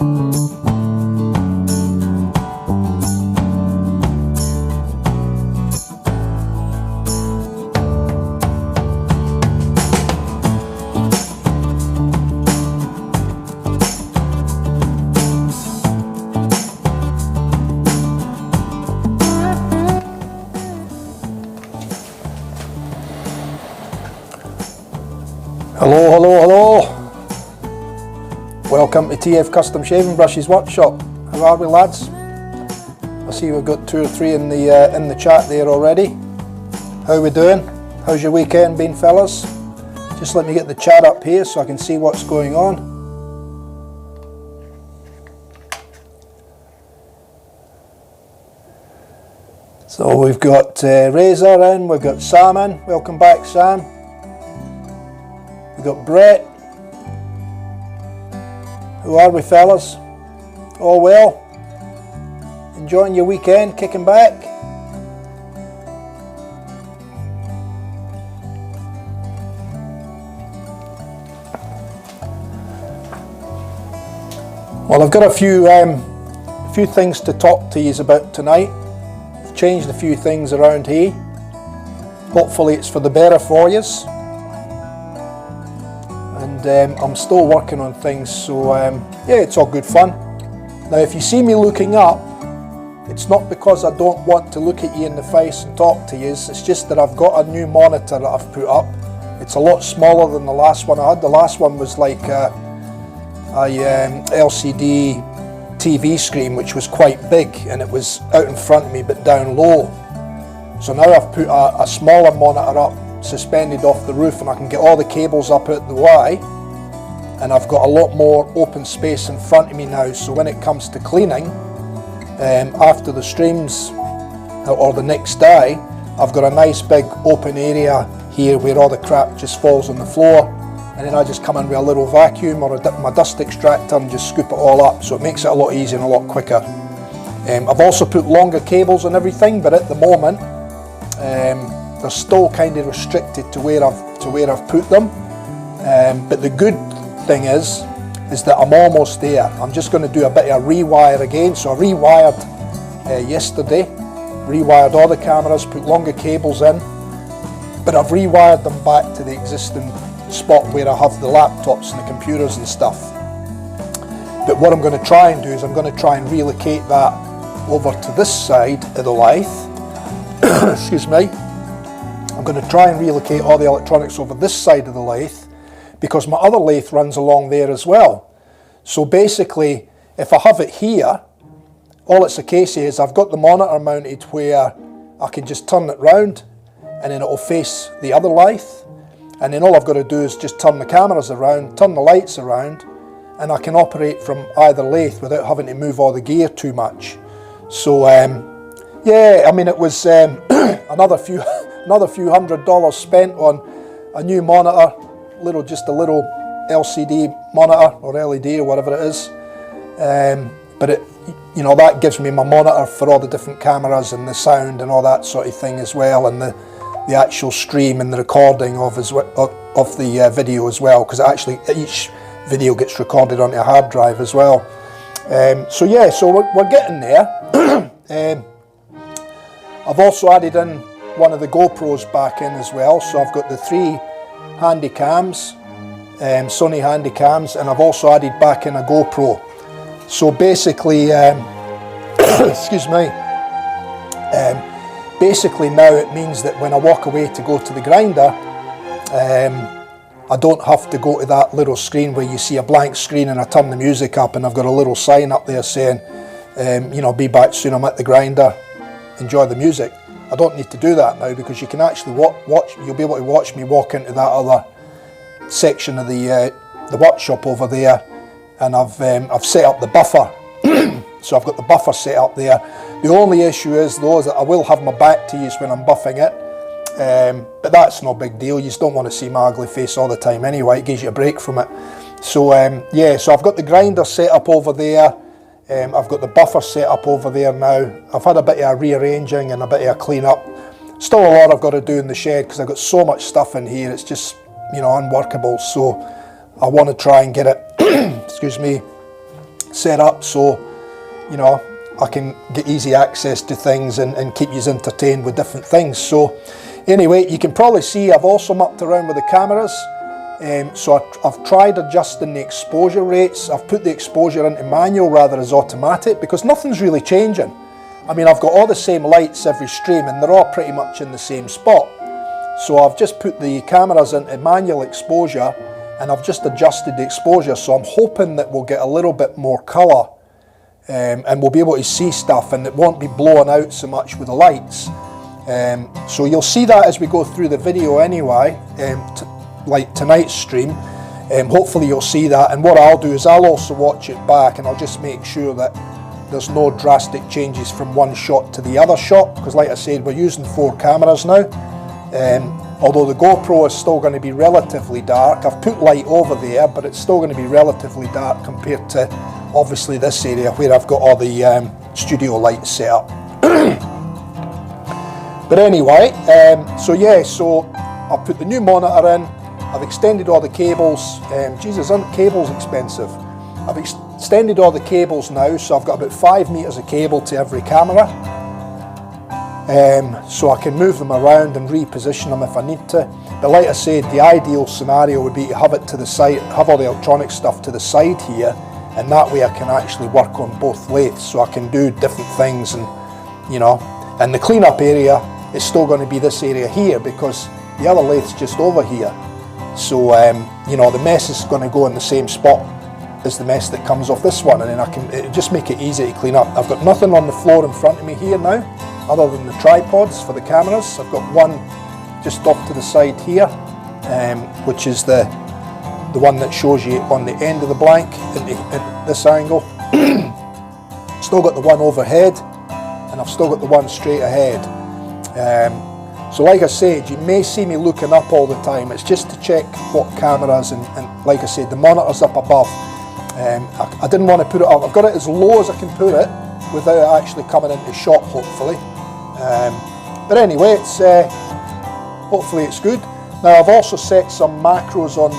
Hello, hello, hello. Welcome to TF Custom Shaving Brushes Workshop. How are we, lads? I see we've got 2 or 3 in the chat there already. How are we doing? How's your weekend been, fellas? Just let me get the chat up here so I can see what's going on. So we've got Razor in, we've got Sam in. Welcome back, Sam. We've got Brett. Who are we, fellas? All well? Enjoying your weekend, kicking back? Well, I've got a few things to talk to you about tonight. I've changed a few things around here. Hopefully it's for the better for yous. And I'm still working on things, so yeah, it's all good fun. Now, if you see me looking up, it's not because I don't want to look at you in the face and talk to you. It's just that I've got a new monitor that I've put up. It's a lot smaller than the last one I had. The last one was like a LCD TV screen, which was quite big, and it was out in front of me but down low. So now I've put a smaller monitor up, suspended off the roof, and I can get all the cables up out the way, and I've got a lot more open space in front of me now, so when it comes to cleaning after the streams or the next day, I've got a nice big open area here where all the crap just falls on the floor, and then I just come in with a little vacuum or my dust extractor and just scoop it all up, so it makes it a lot easier and a lot quicker. I've also put longer cables and everything, but at the moment they're still kind of restricted to where I've put them. But the good thing is that I'm almost there. I'm just going to do a bit of a rewire again. So I rewired yesterday, rewired all the cameras, put longer cables in, but I've rewired them back to the existing spot where I have the laptops and the computers and stuff. But what I'm going to try and do is I'm going to try and relocate that over to this side of the lathe. Excuse me. I'm going to try and relocate all the electronics over this side of the lathe because my other lathe runs along there as well. So basically, if I have it here, all it's a case is I've got the monitor mounted where I can just turn it round and then it'll face the other lathe, and then all I've got to do is just turn the cameras around, turn the lights around, and I can operate from either lathe without having to move all the gear too much. So yeah, I mean, it was another few $100s spent on a new monitor, just a little LCD monitor or LED or whatever it is. But it, you know, that gives me my monitor for all the different cameras and the sound and all that sort of thing as well, and the actual stream and the recording of the video as well, because actually each video gets recorded onto a hard drive as well. So yeah, so we're getting there. I've also added in one of the GoPros back in as well, so I've got the 3 handy cams, Sony handy cams, and I've also added back in a GoPro. So basically, excuse me, basically now it means that when I walk away to go to the grinder, I don't have to go to that little screen where you see a blank screen and I turn the music up and I've got a little sign up there saying, you know, be back soon, I'm at the grinder, enjoy the music. I don't need to do that now because you can actually you'll be able to watch me walk into that other section of the workshop over there, and I've set up the buffer. So I've got the buffer set up there. The only issue is though is that I will have my back to use when I'm buffing it, but that's no big deal. You just don't want to see my ugly face all the time anyway. It gives you a break from it. So yeah, so I've got the grinder set up over there. I've got the buffer set up over there now. I've had a bit of a rearranging and a bit of a clean up. Still a lot I've got to do in the shed because I've got so much stuff in here, it's just, you know, unworkable. So I want to try and get it, excuse me, set up so, you know, I can get easy access to things and keep you entertained with different things. So anyway, you can probably see I've also mucked around with the cameras. So I've tried adjusting the exposure rates. I've put the exposure into manual rather as automatic because nothing's really changing. I mean, I've got all the same lights every stream and they're all pretty much in the same spot. So I've just put the cameras into manual exposure and I've just adjusted the exposure. So I'm hoping that we'll get a little bit more colour and we'll be able to see stuff and it won't be blowing out so much with the lights. So you'll see that as we go through the video anyway, like tonight's stream. Hopefully you'll see that, and what I'll do is I'll also watch it back and I'll just make sure that there's no drastic changes from one shot to the other shot, because like I said, we're using 4 cameras now. Although the GoPro is still going to be relatively dark. I've put light over there, but it's still going to be relatively dark compared to obviously this area where I've got all the studio lights set up. But anyway, so yeah, so I've put the new monitor in, I've extended all the cables. Jesus, aren't cables expensive? I've extended all the cables now, so I've got about 5 meters of cable to every camera. So I can move them around and reposition them if I need to. But like I said, the ideal scenario would be to have it to the side, have all the electronic stuff to the side here, and that way I can actually work on both lathes, so I can do different things, and you know, and the cleanup area is still going to be this area here because the other lathe's just over here. So you know, the mess is going to go in the same spot as the mess that comes off this one, and then it'll just make it easy to clean up. I've got nothing on the floor in front of me here now, other than the tripods for the cameras. I've got one just off to the side here, which is the one that shows you on the end of the blank at this angle. Still got the one overhead, and I've still got the one straight ahead. So like I said, you may see me looking up all the time. It's just to check what cameras, and like I said, the monitor's up above. I didn't want to put it up. I've got it as low as I can put it without actually coming into shot, hopefully. But anyway, it's hopefully it's good. Now I've also set some macros on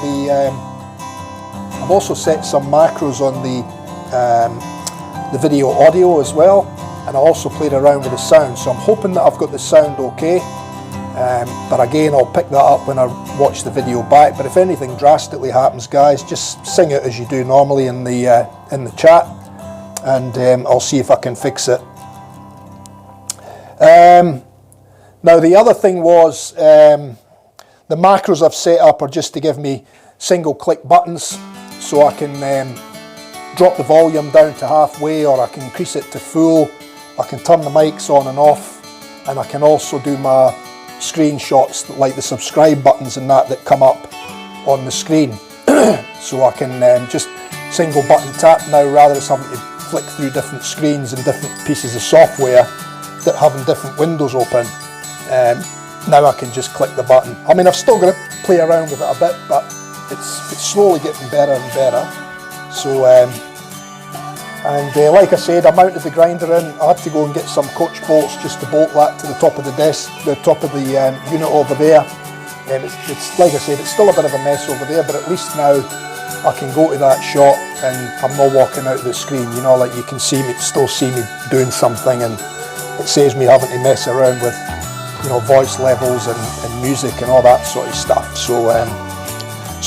the video audio as well, and I also played around with the sound. So I'm hoping that I've got the sound okay. But again, I'll pick that up when I watch the video back. But if anything drastically happens, guys, just sing it as you do normally in the chat, and I'll see if I can fix it. Now the other thing was, the macros I've set up are just to give me single click buttons, so I can drop the volume down to halfway, or I can increase it to full. I can turn the mics on and off, and I can also do my screenshots, like the subscribe buttons and that come up on the screen. So I can just single button tap now, rather than having to flick through different screens and different pieces of software that having different windows open. Now I can just click the button. I mean, I've still got to play around with it a bit, but it's slowly getting better and better. So like I said, I mounted the grinder in. I had to go and get some coach bolts just to bolt that to the top of the desk, the top of the unit over there. It's like I said, it's still a bit of a mess over there, but at least now I can go to that shot and I'm not walking out of the screen. You know, like you can see me, still see me doing something, and it saves me having to mess around with, you know, voice levels and music and all that sort of stuff. So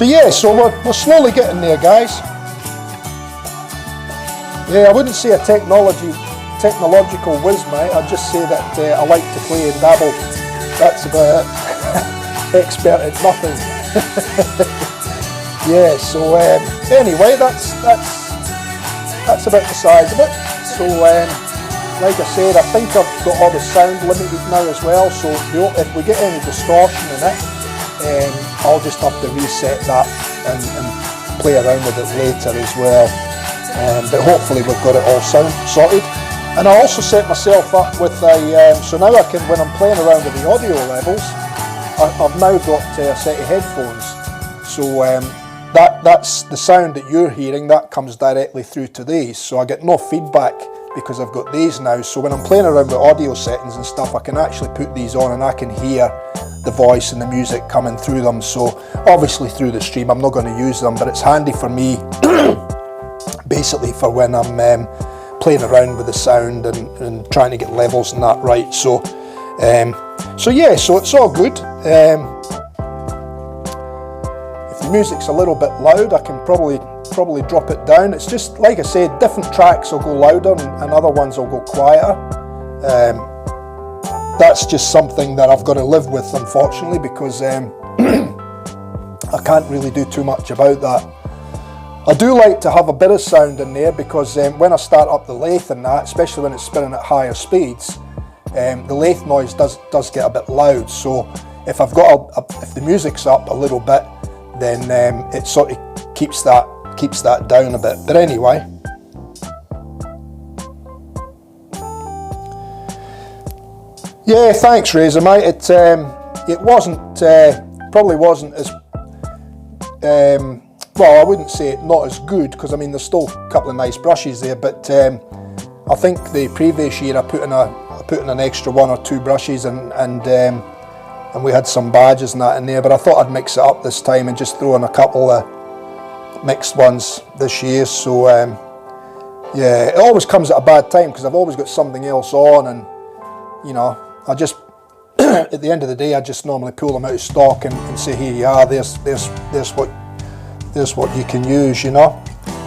yeah, so we're slowly getting there, guys. Yeah, I wouldn't say a technological whiz, mate. I'd just say that I like to play and dabble. That's about it. Expert at nothing. Yeah. So anyway, that's about the size of it. So like I said, I think I've got all the sound limited now as well. So if we get any distortion in it, I'll just have to reset that and play around with it later as well. But hopefully we've got it all sorted. And I also set myself up with a, so now I can, when I'm playing around with the audio levels, I've now got a set of headphones. So that's the sound that you're hearing, that comes directly through to these. So I get no feedback because I've got these now. So when I'm playing around with audio settings and stuff, I can actually put these on and I can hear the voice and the music coming through them. So obviously through the stream I'm not going to use them, but it's handy for me basically for when I'm playing around with the sound and trying to get levels and that right. So yeah, so it's all good. If the music's a little bit loud, I can probably drop it down. It's just, like I said, different tracks will go louder and other ones will go quieter. That's just something that I've got to live with, unfortunately, because I can't really do too much about that. I do like to have a bit of sound in there because when I start up the lathe and that, especially when it's spinning at higher speeds, the lathe noise does get a bit loud. So if I've got if the music's up a little bit, then it sort of keeps that down a bit. But anyway, yeah, thanks Razor, mate. It wasn't probably wasn't as well, I wouldn't say not as good, because I mean there's still a couple of nice brushes there, but I think the previous year I put in an extra 1 or 2 brushes and we had some badges and that in there, but I thought I'd mix it up this time and just throw in a couple of mixed ones this year. So yeah, it always comes at a bad time because I've always got something else on, and you know, I just at the end of the day I just normally pull them out of stock and say, here you are, there's what you can use, you know.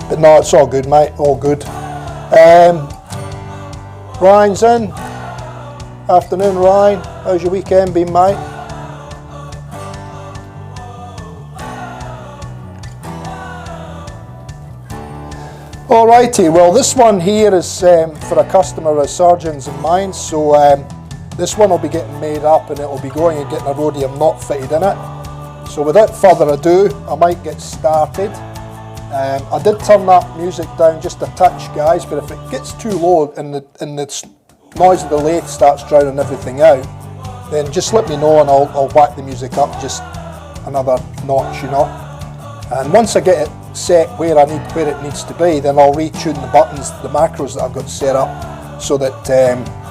But no, it's all good, mate, all good. Ryan's in. Afternoon, Ryan. How's your weekend been, mate? Alrighty, well this one here is for a customer of Srdjan's and mine, so this one will be getting made up and it will be going and getting a Rhodium Knot fitted in it. So without further ado, I might get started. I did turn that music down just a touch, guys, but if it gets too low and the noise of the lathe starts drowning everything out, then just let me know and I'll whack the music up just another notch, you know. And once I get it set where it needs to be, then I'll retune the buttons, the macros that I've got set up, so that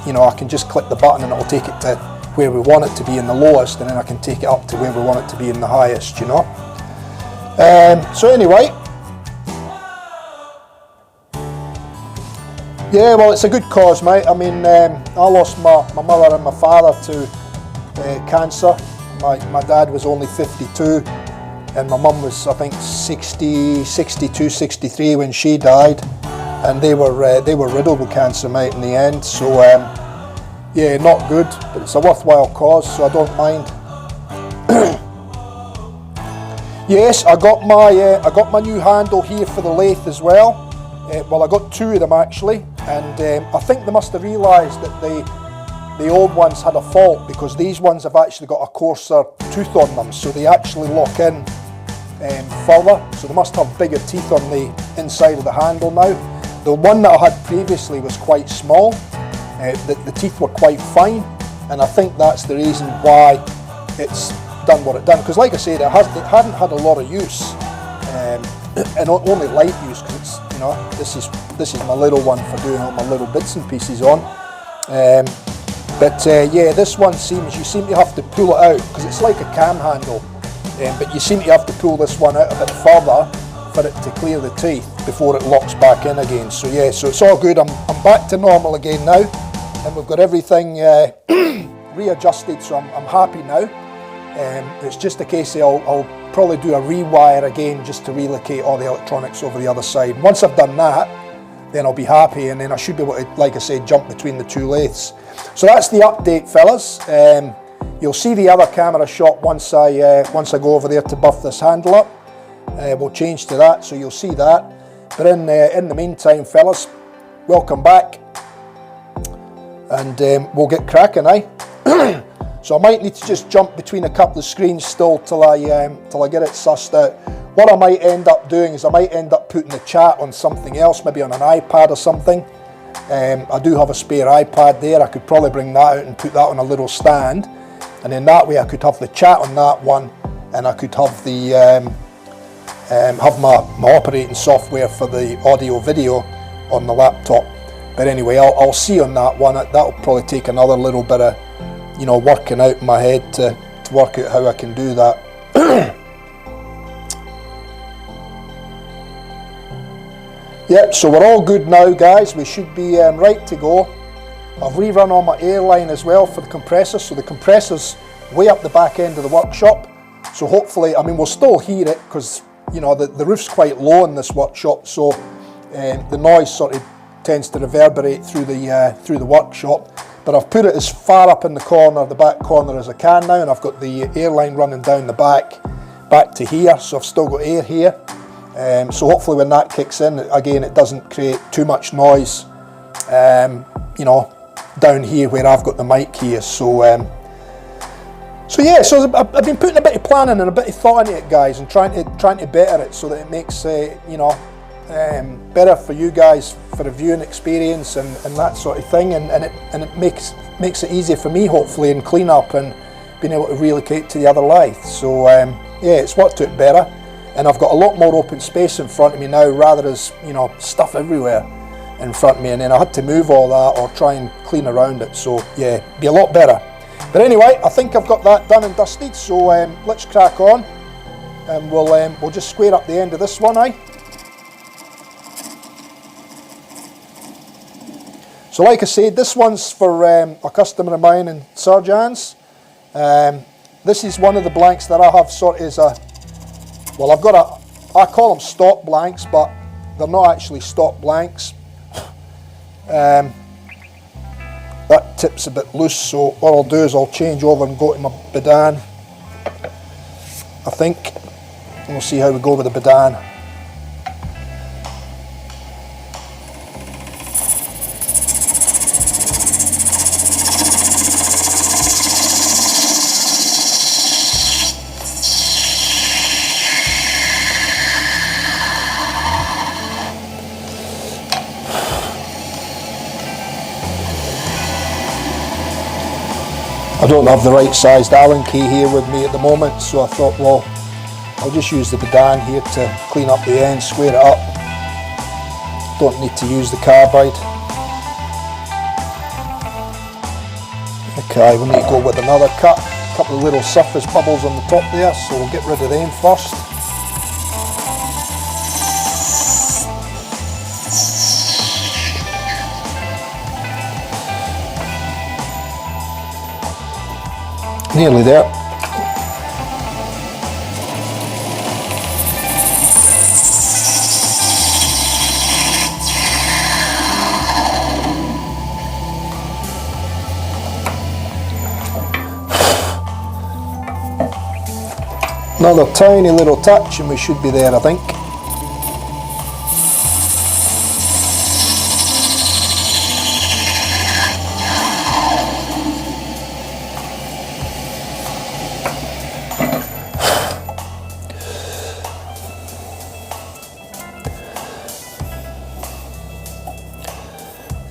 you know, I can just click the button and it'll take it to where we want it to be in the lowest, and then I can take it up to where we want it to be in the highest, you know. So anyway, yeah, well, it's a good cause, mate. I mean, I lost my mother and my father to cancer. My dad was only 52 and my mum was, I think, 62, 63 when she died, and they were riddled with cancer, mate, in the end. So yeah, not good, but it's a worthwhile cause, so I don't mind. Yes, I got my new handle here for the lathe as well. Well, I got 2 of them actually, and I think they must have realised that the old ones had a fault, because these ones have actually got a coarser tooth on them, so they actually lock in further, so they must have bigger teeth on the inside of the handle now. The one that I had previously was quite small. The teeth were quite fine, and I think that's the reason why it's done what it done, because like I said, it hadn't had a lot of use, and only light use, because it's, you know, this is my little one for doing all my little bits and pieces on. But yeah, this one you seem to have to pull it out, because it's like a cam handle, but you seem to have to pull this one out a bit further for it to clear the teeth before it locks back in again. So yeah, so it's all good. I'm back to normal again now, and we've got everything readjusted, so I'm happy now. It's just a case of I'll probably do a rewire again just to relocate all the electronics over the other side. Once I've done that, then I'll be happy, and then I should be able to, like I said, jump between the 2 lathes. So that's the update, fellas. You'll see the other camera shot once I go over there to buff this handle up. We'll change to that, so you'll see that. But in the meantime, fellas, welcome back, and we'll get cracking, eh? So I might need to just jump between a couple of screens still till I get it sussed out. What I might end up doing is I might end up putting the chat on something else, maybe on an iPad or something. I do have a spare iPad there. I could probably bring that out and put that on a little stand, and then that way I could have the chat on that one, and I could have the have my operating software for the audio video on the laptop. But anyway, I'll see on that one. That'll probably take another little bit of, you know, working out in my head to work out how I can do that. Yep, so we're all good now, guys. We should be right to go. I've rerun on my air line as well for the compressor, so the compressor's way up the back end of the workshop. So hopefully, I mean, we'll still hear it because, you know, the roof's quite low in this workshop, so the noise sort of tends to reverberate through the workshop. But I've put it as far up in the corner, the back corner, as I can now, and I've got the air line running down the back to here, so I've still got air here. So hopefully when that kicks in, again, it doesn't create too much noise, you know, down here where I've got the mic here. So yeah, so I've been putting a bit of planning and a bit of thought into it, guys, and trying to better it so that it makes you know, better for you guys for a viewing experience and that sort of thing, and it makes it easier for me, hopefully, in clean up and being able to relocate to the other lathe. So yeah, it's worked out better, and I've got a lot more open space in front of me now, rather as, you know, stuff everywhere in front of me, and then I had to move all that or try and clean around it. So yeah, be a lot better. But anyway, I think I've got that done and dusted, so let's crack on, and we'll just square up the end of this one, So like I said, this one's for a customer of mine in Srdjan's. This is one of the blanks that I have sort of as a, well, I call them stock blanks, but they're not actually stock blanks. That tip's a bit loose, so what I'll do is I'll change over and go to my Badan, I think, and we'll see how we go with the Badan. I don't have the right sized Allen key here with me at the moment, so I thought, well, I'll just use the Badan here to clean up the end, square it up. Don't need to use the carbide. Okay, we need to go with another cut. A couple of little surface bubbles on the top there, so we'll get rid of them first. Nearly there. Another tiny little touch and we should be there, I think.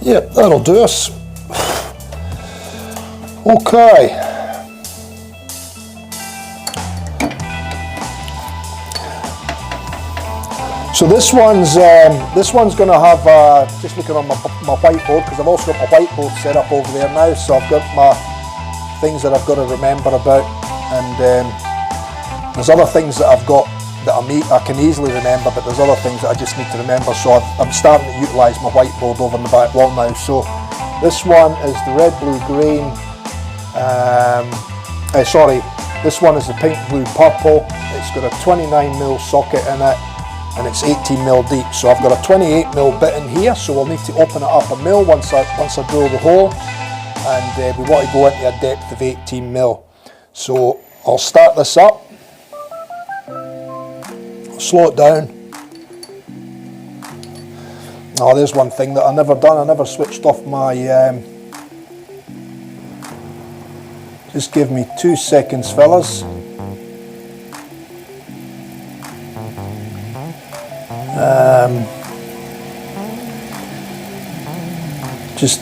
Yep, that'll do us. Okay. So this one's going to have, just looking on my whiteboard, because I've also got my whiteboard set up over there now, so I've got my things that I've got to remember about, and there's other things that I've got that I can easily remember, but there's other things that I just need to remember, so I'm starting to utilise my whiteboard over on the back wall now. So this one is the red, blue, green, sorry, this one is the pink, blue, purple. It's got a 29mm socket in it, and it's 18mm deep, so I've got a 28mm bit in here, so we'll need to open it up a mil once I drill the hole, and we want to go into a depth of 18mm. So I'll start this up, slow it down. Oh, there's one thing that I never done, I never switched off my, just give me 2 seconds, fellas. Just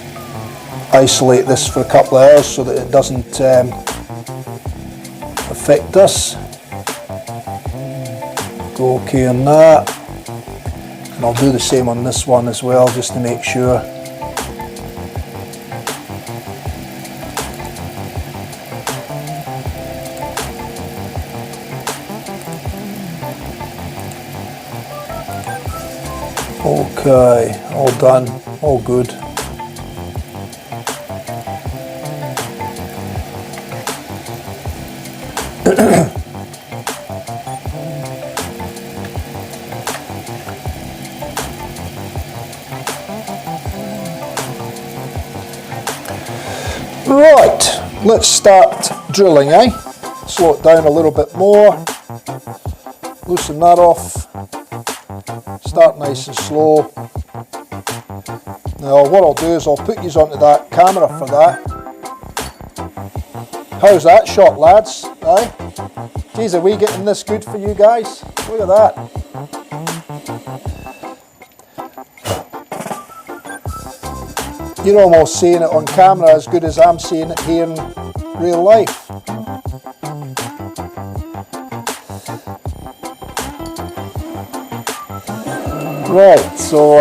isolate this for a couple of hours so that it doesn't affect us. Go okay on that, and I'll do the same on this one as well, just to make sure. Okay, all done, all good. Right, let's start drilling, eh? Slow it down a little bit more, loosen that off, start nice and slow. Now what I'll do is I'll put these onto that camera for that. How's that shot, lads? Aye? Geez, are we getting this good for you guys? Look at that. You're almost seeing it on camera as good as I'm seeing it here in real life. Right, so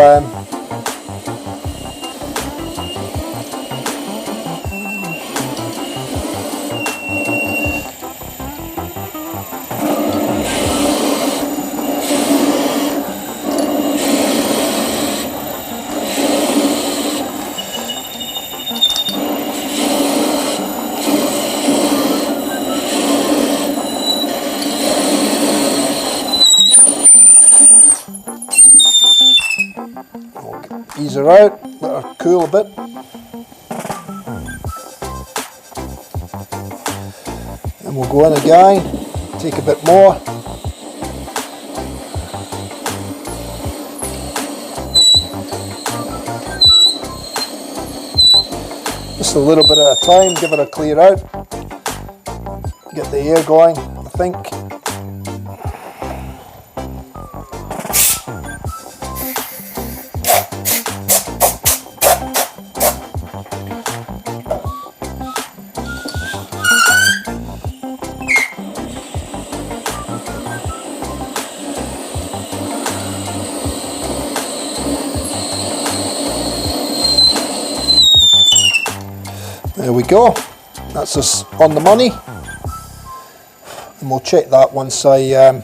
ease her out, let her cool a bit. And we'll go in again, take a bit more. Just a little bit at a time, give it a clear out. Get the air going, I think. There we go, that's us on the money, and we'll check that once I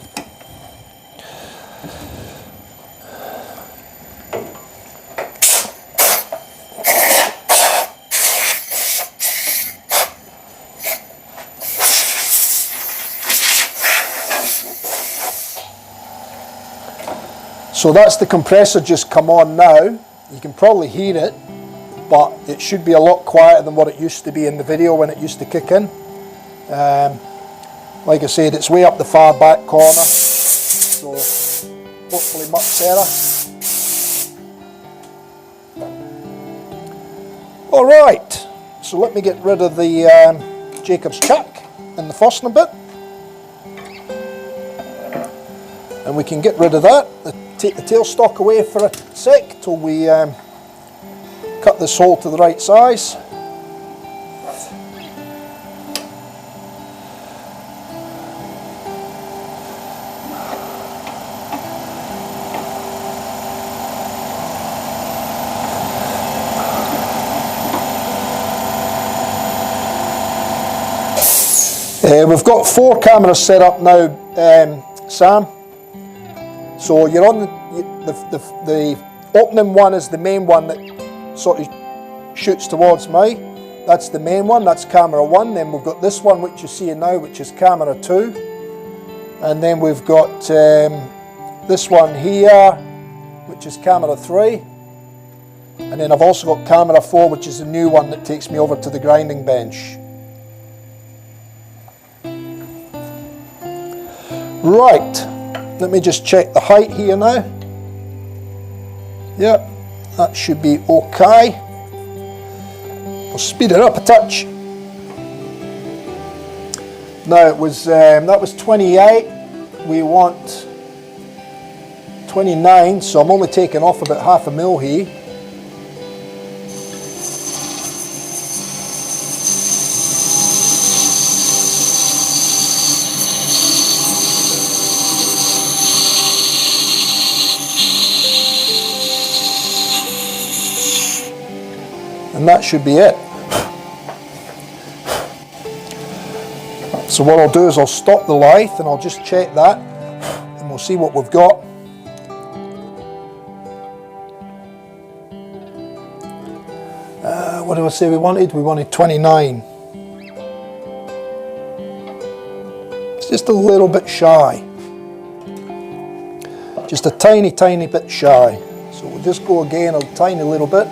So that's the compressor just come on now. You can probably hear it, but it should be a lot quieter than what it used to be in the video when it used to kick in. Like I said, it's way up the far back corner, so hopefully much better. Alright, so let me get rid of the Jacob's chuck in the first bit, and we can get rid of that. Take the tailstock away for a sec till we cut this hole to the right size. We've got 4 cameras set up now, Sam. So you're on the opening one is the main one that sort of shoots towards me. That's the main one, that's camera 1. Then we've got this one which you're seeing now, which is camera 2. And then we've got this one here, which is camera 3. And then I've also got camera 4, which is the new one that takes me over to the grinding bench. Right, let me just check the height here now. Yep, that should be okay. I'll speed it up a touch. Now it was that was 28. We want 29, so I'm only taking off about half a mil here. And that should be it. So what I'll do is I'll stop the lathe and I'll just check that and we'll see what we've got. what do I say we wanted? We wanted 29. It's just a little bit shy. Just a tiny, tiny bit shy. So we'll just go again a tiny little bit.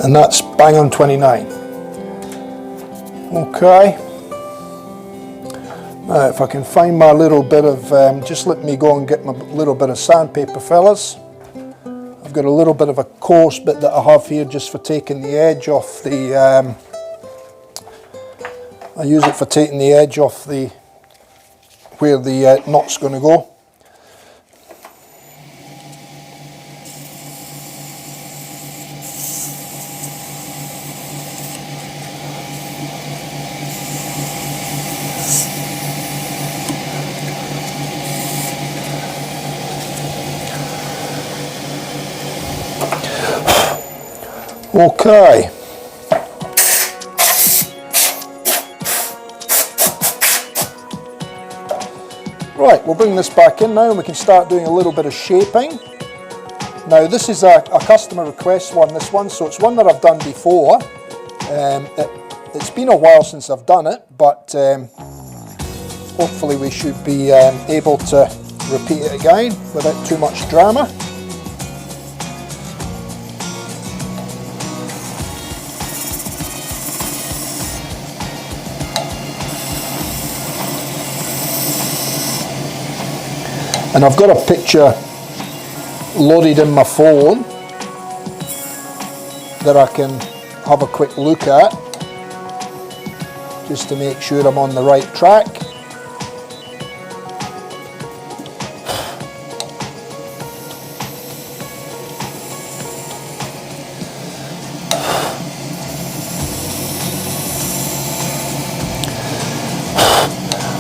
And that's bang on 29. Okay. Now if I can find my little bit of, just let me go and get my little bit of sandpaper, fellas. I've got a little bit of a coarse bit that I have here just for taking the edge off the, I use it for taking the edge off the, where the knot's going to go. Okay. Right, we'll bring this back in now and we can start doing a little bit of shaping. Now this is a customer request one, this one, so it's one that I've done before. It's been a while since I've done it, but hopefully we should be able to repeat it again without too much drama. And I've got a picture loaded in my phone that I can have a quick look at just to make sure I'm on the right track.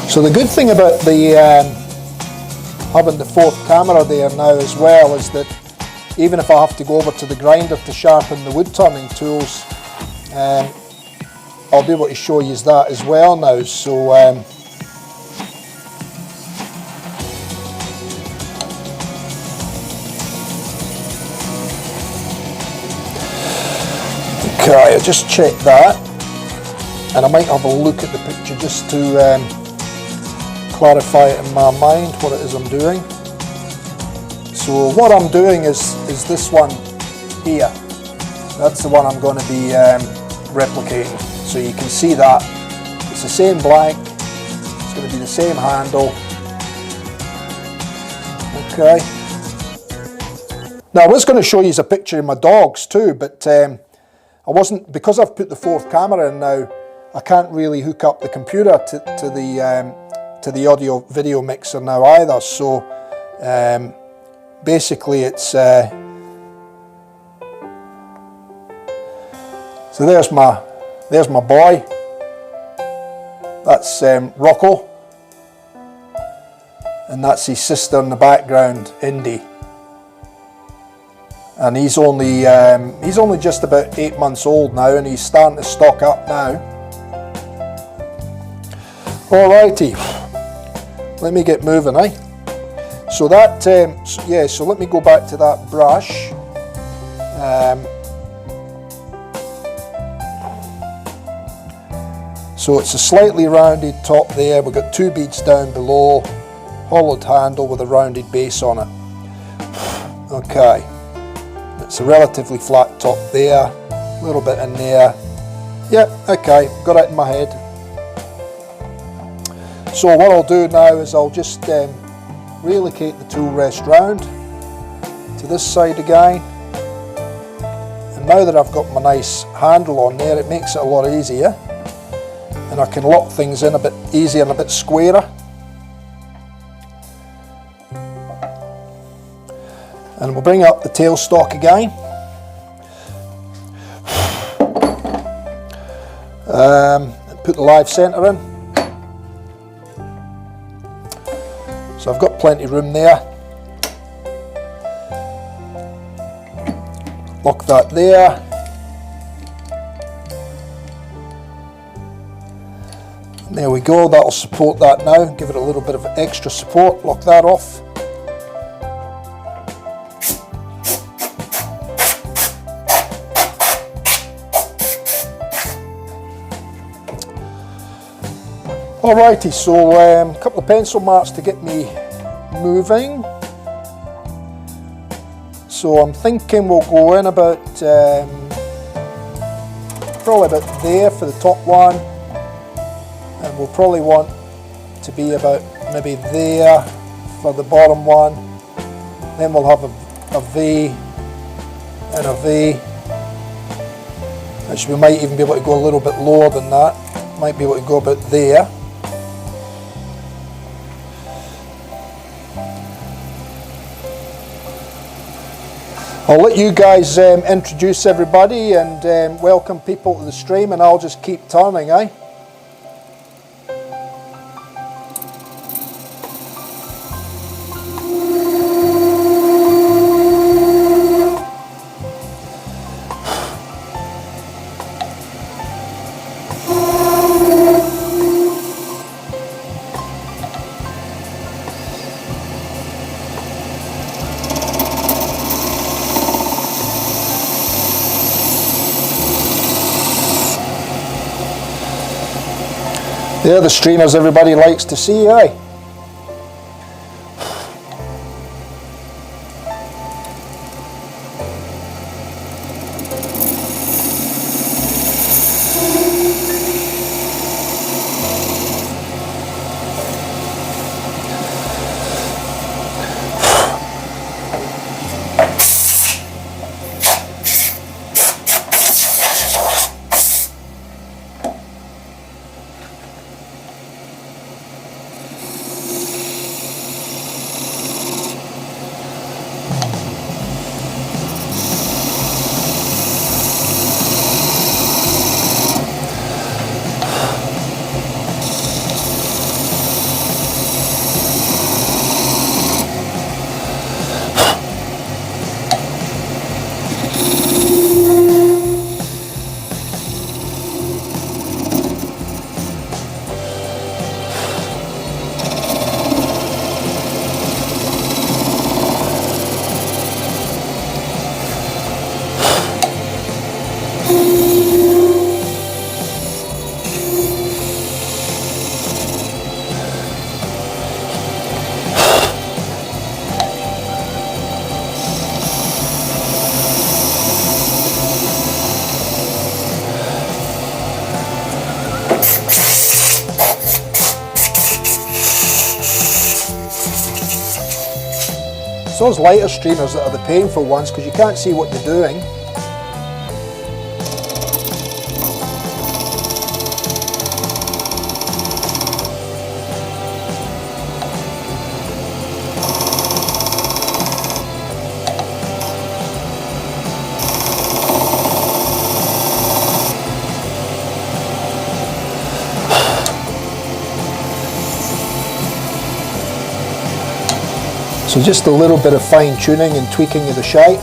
So the good thing about the having the fourth camera there now as well is that even if I have to go over to the grinder to sharpen the wood turning tools, I'll be able to show you that as well now. So okay, I'll just check that, and I might have a look at the picture just to clarify it in my mind what it is I'm doing. So what I'm doing is this one here. That's the one I'm going to be replicating. So you can see that it's the same blank, it's going to be the same handle. Okay. Now I was going to show you a picture of my dogs too, but I wasn't, because I've put the fourth camera in now, I can't really hook up the computer to the audio video mixer now either, so basically it's so there's my boy, that's Rocco, and that's his sister in the background, Indy, and he's only just about 8 months old now, and he's starting to stock up now. Alrighty. Let me get moving, eh? So that, yeah, so let me go back to that brush. So it's a slightly rounded top there, we've got 2 beads down below, hollowed handle with a rounded base on it. Okay, it's a relatively flat top there, a little bit in there. Yep, okay, got it in my head. So what I'll do now is I'll just relocate the tool rest round to this side again, and now that I've got my nice handle on there, it makes it a lot easier, and I can lock things in a bit easier and a bit squarer. And we'll bring up the tailstock again. put the live centre in. So I've got plenty of room there. Lock that there. And there we go, that'll support that now. Give it a little bit of extra support, lock that off. Alrighty, so a couple of pencil marks to get me moving. So I'm thinking we'll go in about, probably about there for the top one, and we'll probably want to be about maybe there for the bottom one. Then we'll have a V and a V, which we might even be able to go a little bit lower than that. Might be able to go about there. I'll let you guys introduce everybody and welcome people to the stream, and I'll just keep turning, eh? They're the streamers everybody likes to see, eh? It's those lighter streamers that are the painful ones because you can't see what you're doing. So just a little bit of fine tuning and tweaking of the shite.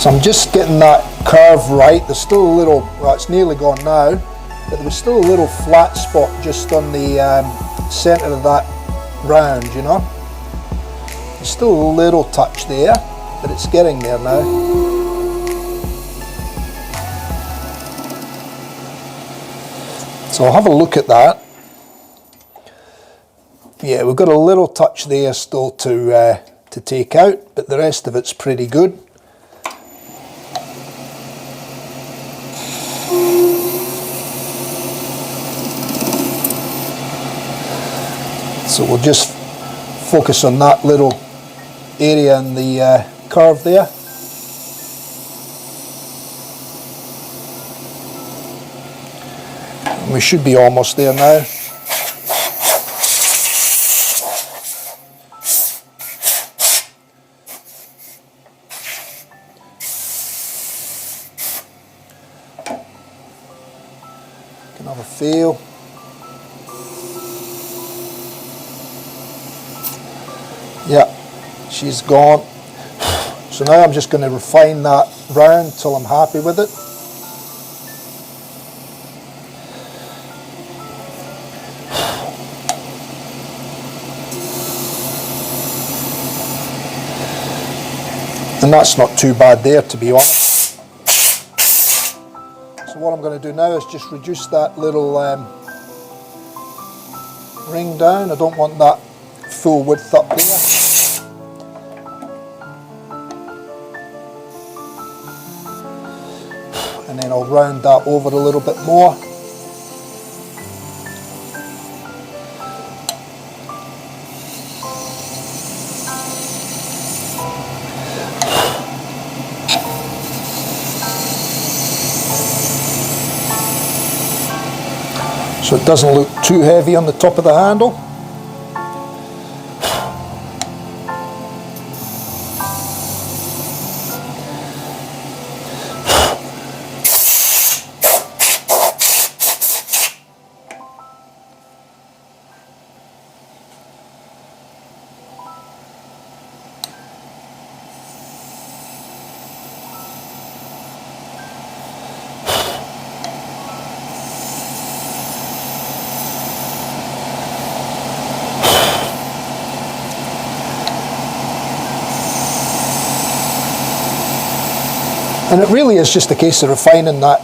So I'm just getting that curve right. There's still a little, well, it's nearly gone now, but there was still a little flat spot just on the centre of that round, you know. There's still a little touch there, but it's getting there now. So I'll have a look at that. Yeah, we've got a little touch there still to take out, but the rest of it's pretty good. So we'll just focus on that little area in the curve there. And we should be almost there now. Can have a feel. Yeah, she's gone. So now I'm just going to refine that round till I'm happy with it. And that's not too bad there, to be honest. So what I'm going to do now is just reduce that little ring down. I don't want that full width up there. And then I'll round that over a little bit more. So it doesn't look too heavy on the top of the handle. And it really is just a case of refining that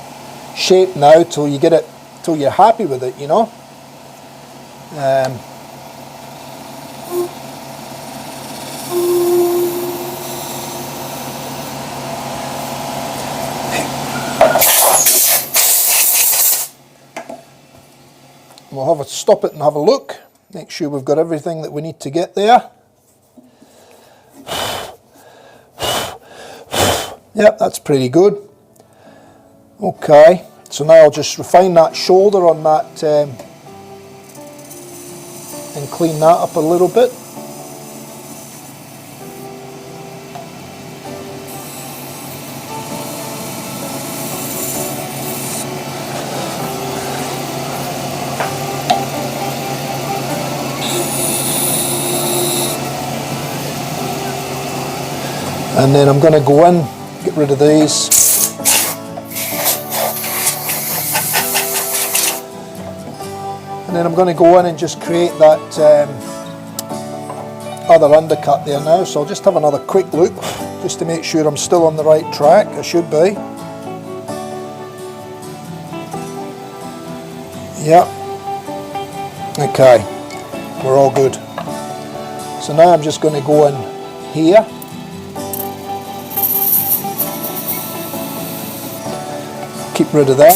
shape now till you get it, till you're happy with it, you know. We'll have a stop it and have a look, make sure we've got everything that we need to get there. Yep, that's pretty good. Okay, so now I'll just refine that shoulder on that and clean that up a little bit. And then I'm going to go in, get rid of these. And then I'm going to go in and just create that other undercut there now. So I'll just have another quick look, just to make sure I'm still on the right track. I should be. Yep. Okay, we're all good. So now I'm just going to go in here. Keep rid of that.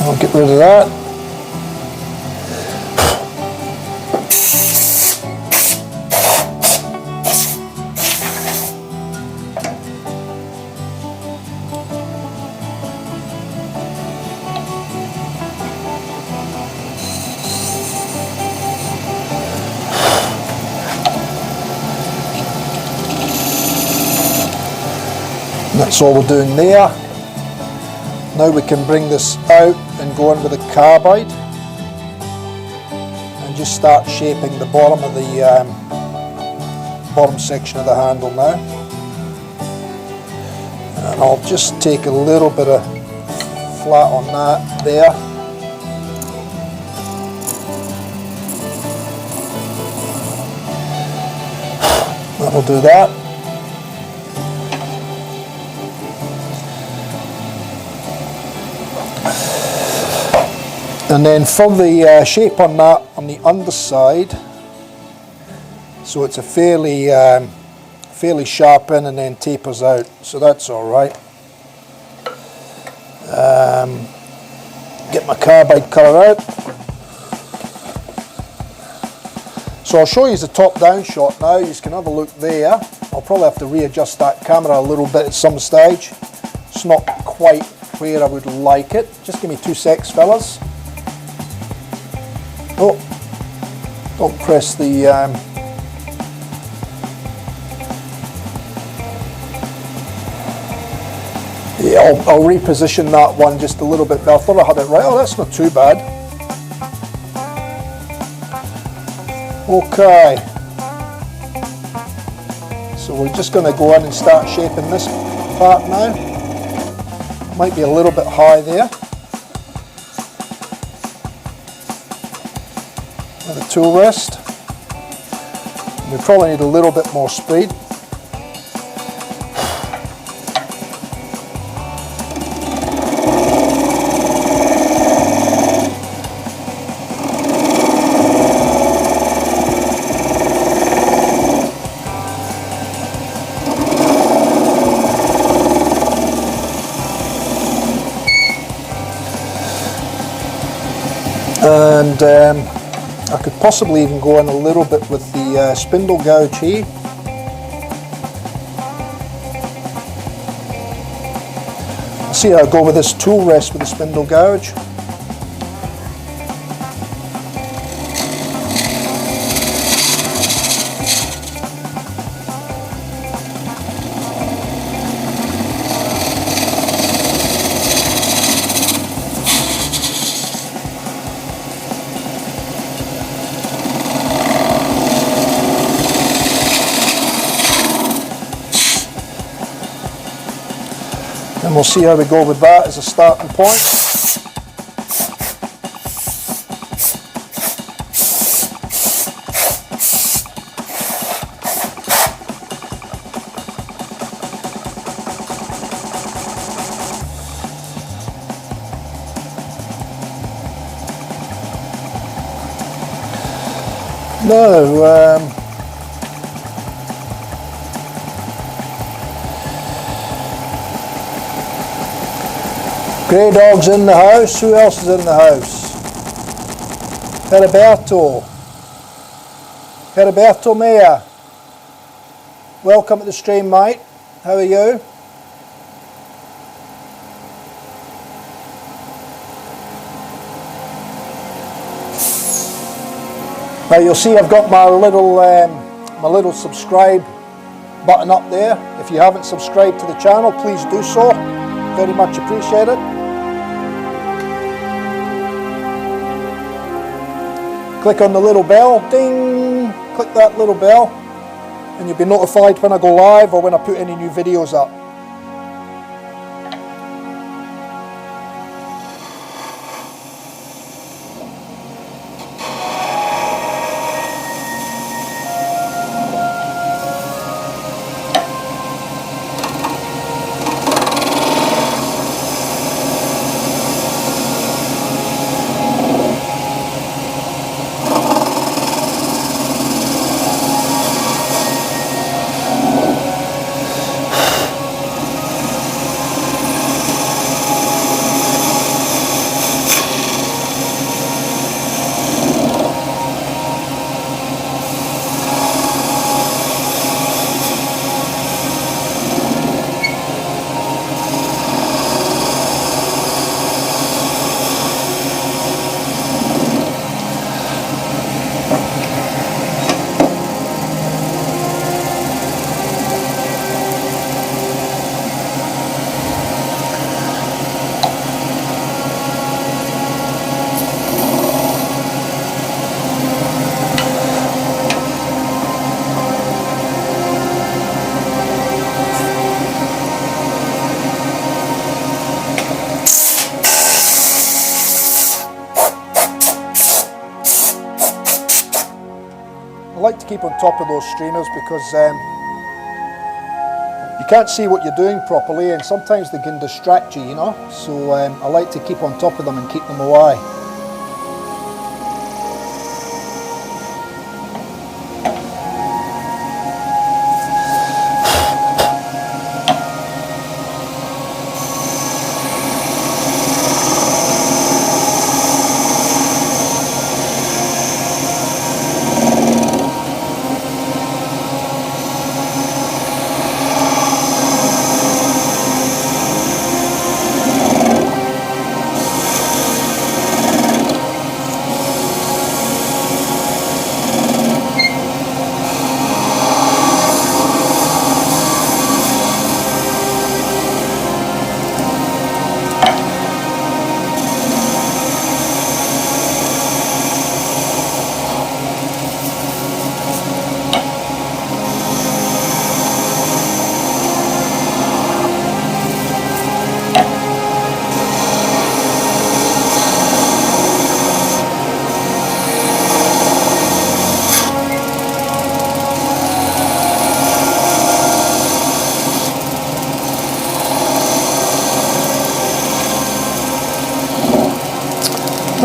I'll get rid of that. That's all we're doing there. Now we can bring this out and go in with a carbide and just start shaping the bottom of the bottom section of the handle now. And I'll just take a little bit of flat on that there. That'll do that. And then for the shape on that, on the underside, so it's a fairly sharp in and then tapers out, so that's all right. Get my carbide colour out. So I'll show you the top-down shot now. You can have a look there. I'll probably have to readjust that camera a little bit at some stage. It's not quite where I would like it. Just give me 2 secs, fellas. Oh, don't press the yeah, I'll reposition that one just a little bit better. I thought I had it right. Oh, that's not too bad. Okay, so we're just going to go in and start shaping this part now. Might be a little bit high there. With a tool rest. We probably need a little bit more speed. And I could possibly even go in a little bit with the spindle gouge here. See how I go with this tool rest with the spindle gouge. And we'll see how we go with that as a starting point. Now, Grey Dog's in the house. Who else is in the house? Heriberto. Heriberto Mea. Welcome to the stream, mate. How are you? Now you'll see I've got my little subscribe button up there. If you haven't subscribed to the channel, please do so. Very much appreciate it. Click on the little bell, ding, click that little bell, and you'll be notified when I go live or when I put any new videos up. I like to keep on top of those strainers because you can't see what you're doing properly, and sometimes they can distract you, you know. So I like to keep on top of them and keep them away.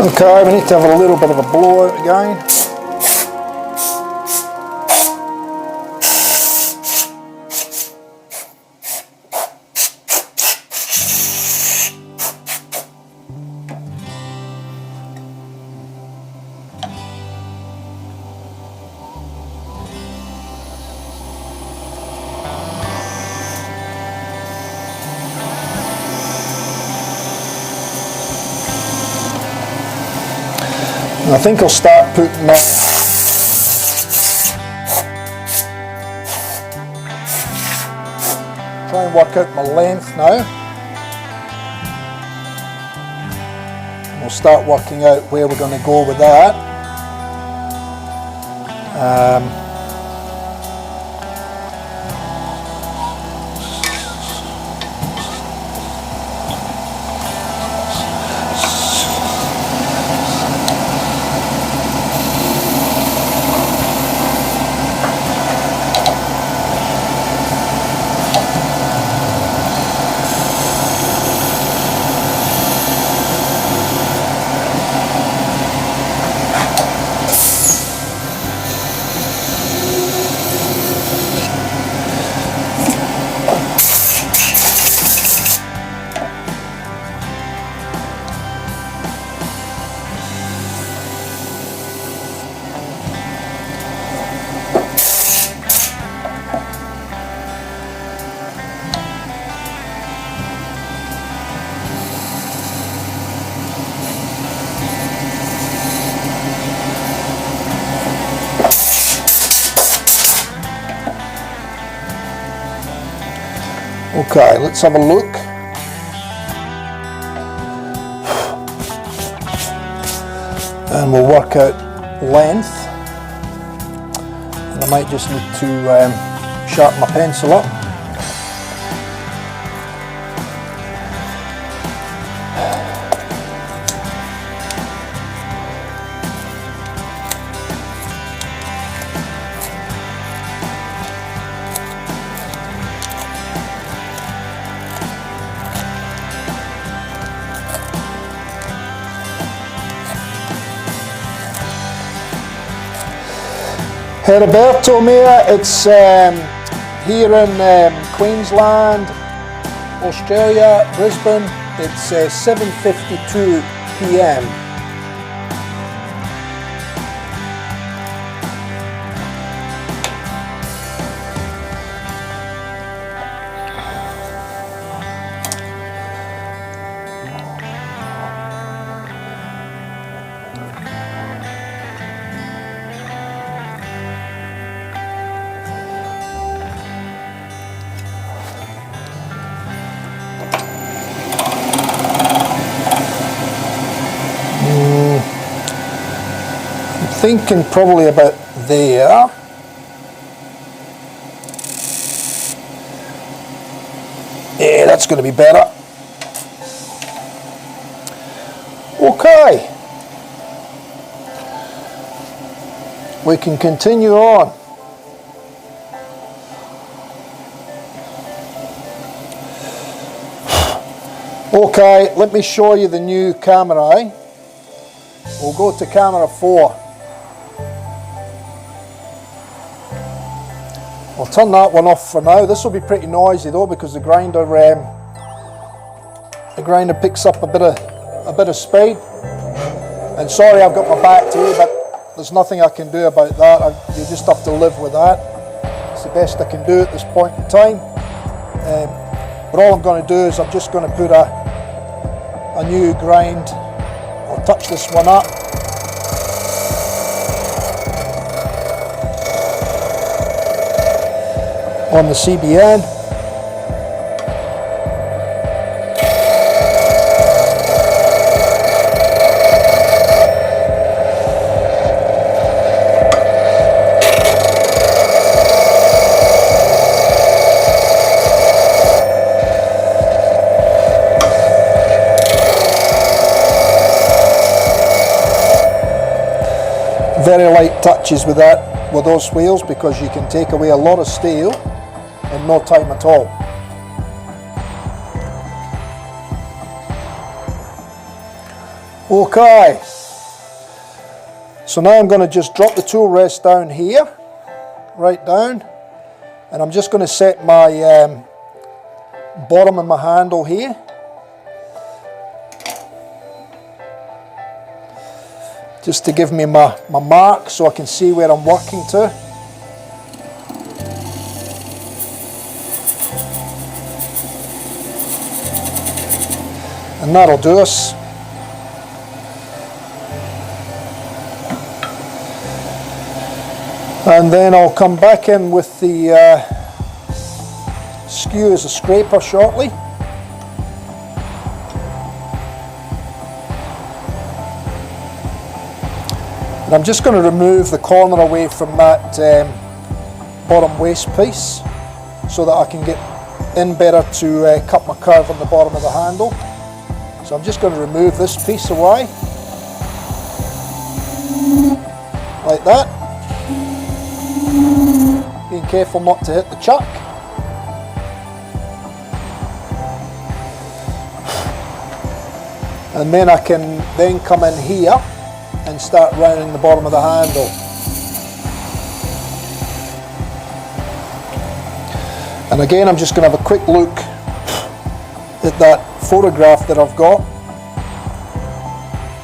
Okay, we need to have a little bit of a blowout again. I think I'll start putting that try and work out my length now. We'll start working out where we're going to go with that. Okay, let's have a look. And we'll work out length. And I might just need to sharpen my pencil up. Roberto Mia, it's here in Queensland, Australia, Brisbane. It's 7:52 p.m. Thinking probably about there. Yeah, that's going to be better. Okay. We can continue on. Okay, let me show you the new camera. We'll go to camera 4. I'll turn that one off for now. This will be pretty noisy though, because the grinder picks up a bit of speed. And sorry, I've got my back to you, but there's nothing I can do about that. You just have to live with that. It's the best I can do at this point in time. But all I'm going to do is I'm just going to put a new grind. I'll touch this one up. On the CBN. Very light touches with those wheels, because you can take away a lot of steel in no time at all. Okay, so now I'm going to just drop the tool rest down here, right down, and I'm just going to set my bottom of my handle here. Just to give me my mark so I can see where I'm working to. And that'll do us. And then I'll come back in with the skew as a scraper shortly. And I'm just going to remove the corner away from that bottom waist piece so that I can get in better to cut my curve on the bottom of the handle. So I'm just going to remove this piece away, like that, being careful not to hit the chuck. And then I can then come in here and start rounding the bottom of the handle. And again, I'm just going to have a quick look at that photograph that I've got,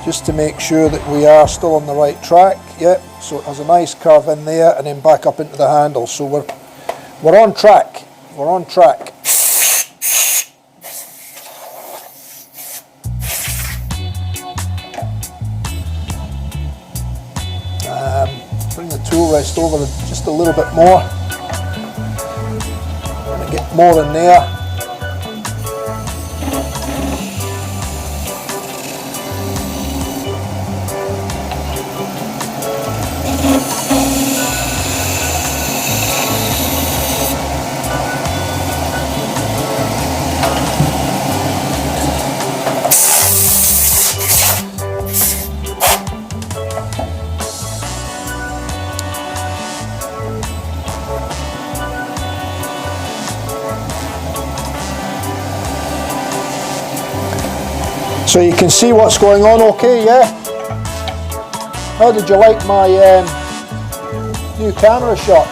just to make sure that we are still on the right track. Yep, so it has a nice curve in there and then back up into the handle. So we're on track. We're on track. Bring the tool rest over just a little bit more. I'm going to get more in there. So you can see what's going on okay, yeah? How did you like my new camera shot?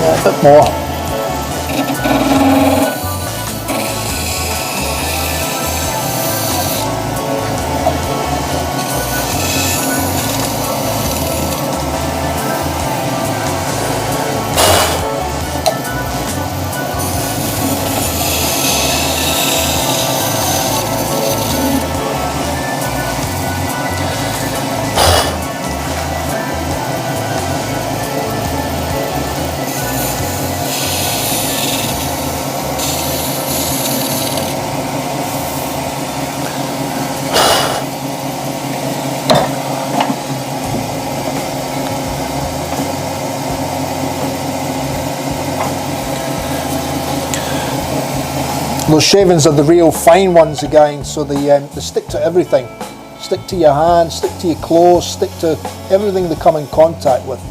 A bit more. Those shavings are the real fine ones again, so they stick to everything. Stick to your hands, stick to your clothes, stick to everything they come in contact with.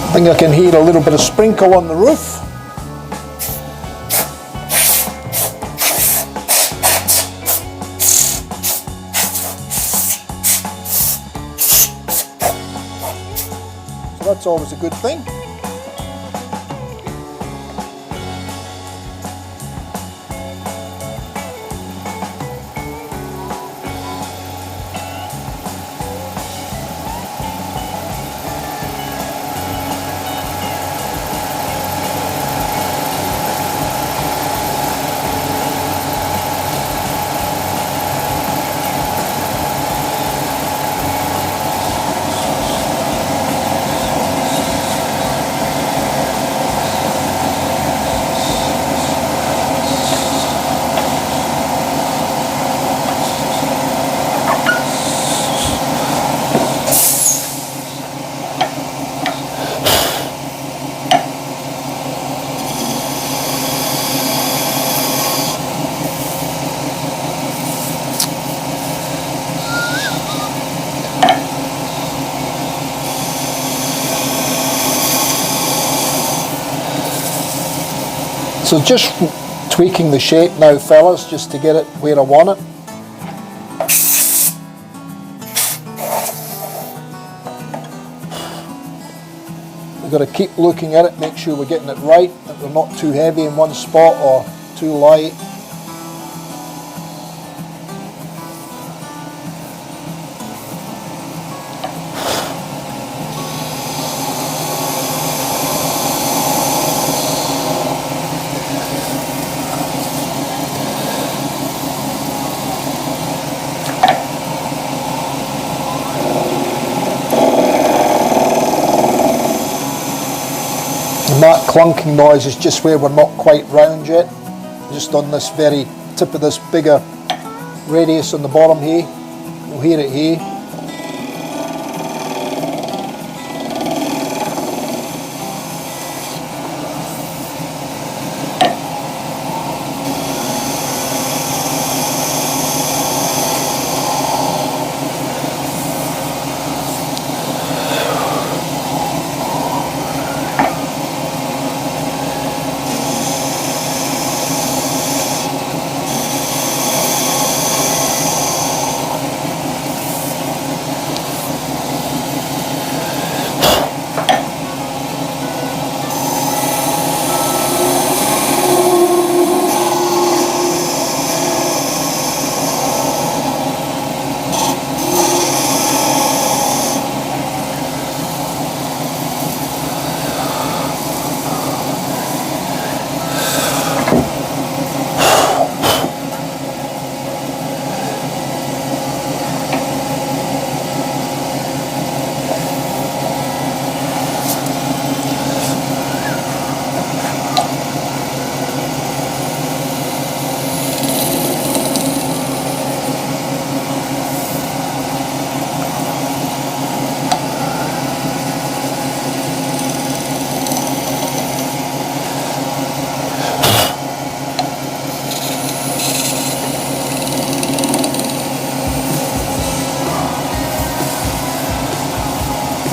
I think I can hear a little bit of sprinkle on the roof. So that's always a good thing. So just tweaking the shape now, fellas, just to get it where I want it. We've got to keep looking at it, make sure we're getting it right, that we're not too heavy in one spot or too light. And that clunking noise is just where we're not quite round yet. Just on this very tip of this bigger radius on the bottom here. You'll hear it here.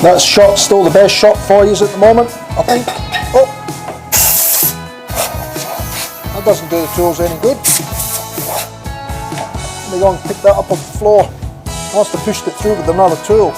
That shot's still the best shot for you at the moment, I think. Oh! That doesn't do the tools any good. Let me go and pick that up off the floor. I must have pushed it through with another tool.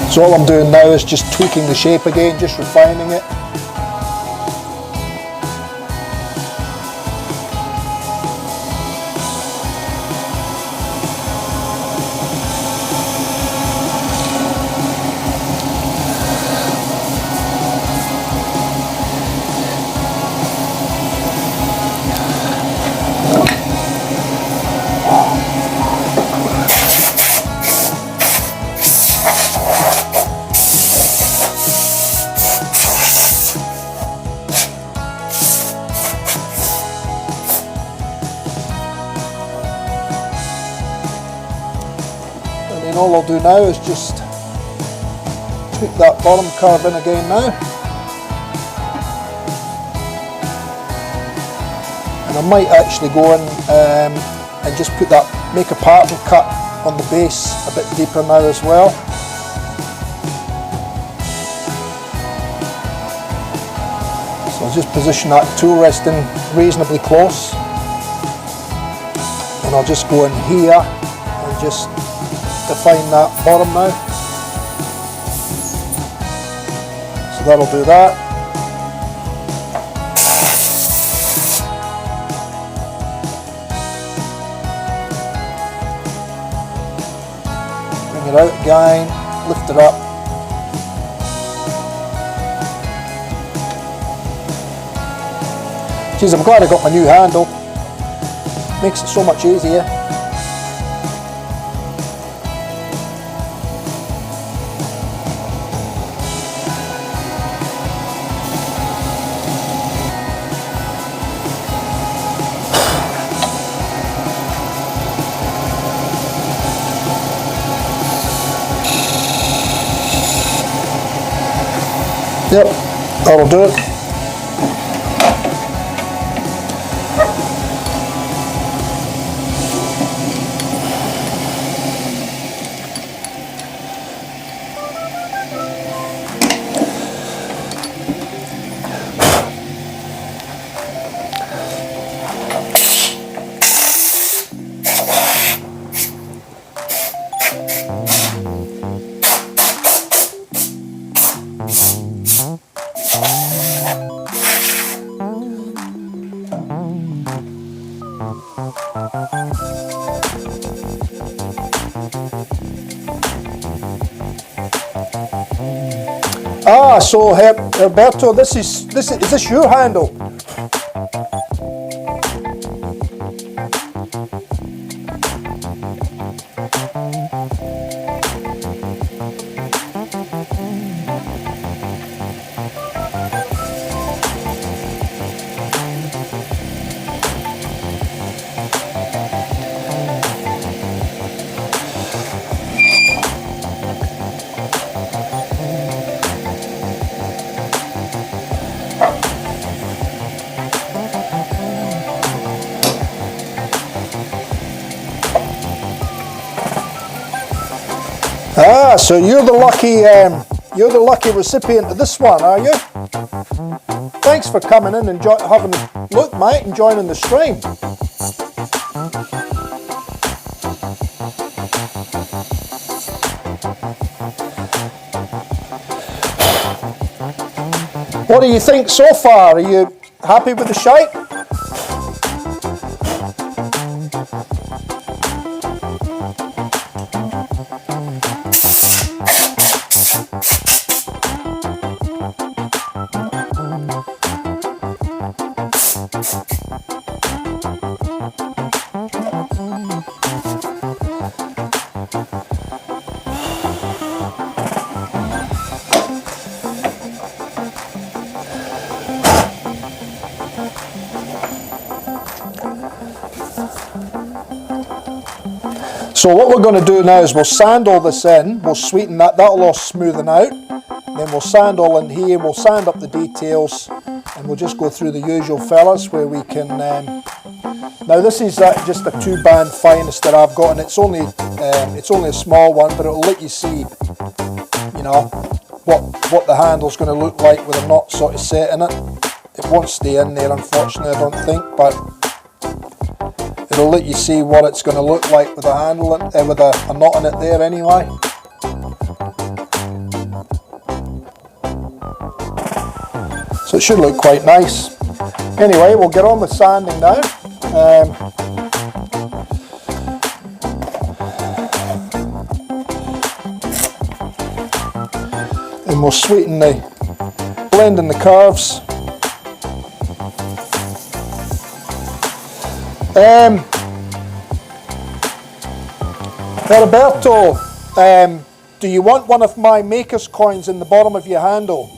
So all I'm doing now is just tweaking the shape again, just refining it. And all I'll do now is just tweak that bottom curve in again now. And I might actually go in and just put that, make a pattern cut on the base a bit deeper now as well. So I'll just position that tool rest in reasonably close. And I'll just go in here and just define that bottom now. So that'll do that. straighten it out again, lift it up. Geez, I'm glad I got my new handle. Makes it so much easier. Yep, that'll do it. Ah, so Herberto, is this your handle? Ah, so you're the lucky recipient of this one, are you? Thanks for coming in and having a look, mate, and joining the stream. What do you think so far? Are you happy with the shape? So what we're going to do now is we'll sand all this in, we'll sweeten that, that'll all smoothen out, then we'll sand all in here, we'll sand up the details, and we'll just go through the usual fellas where we can, now this is just a 2-band finest that I've got, and it's only a small one, but it'll let you see, you know, what the handle's going to look like with a knot sort of set in it. It won't stay in there, unfortunately, I don't think, but it'll let you see what it's going to look like with a handle, with a knot in it there anyway. So it should look quite nice. Anyway, we'll get on with sanding now. And we'll sweeten blend in the curves. Roberto, do you want one of my maker's coins in the bottom of your handle?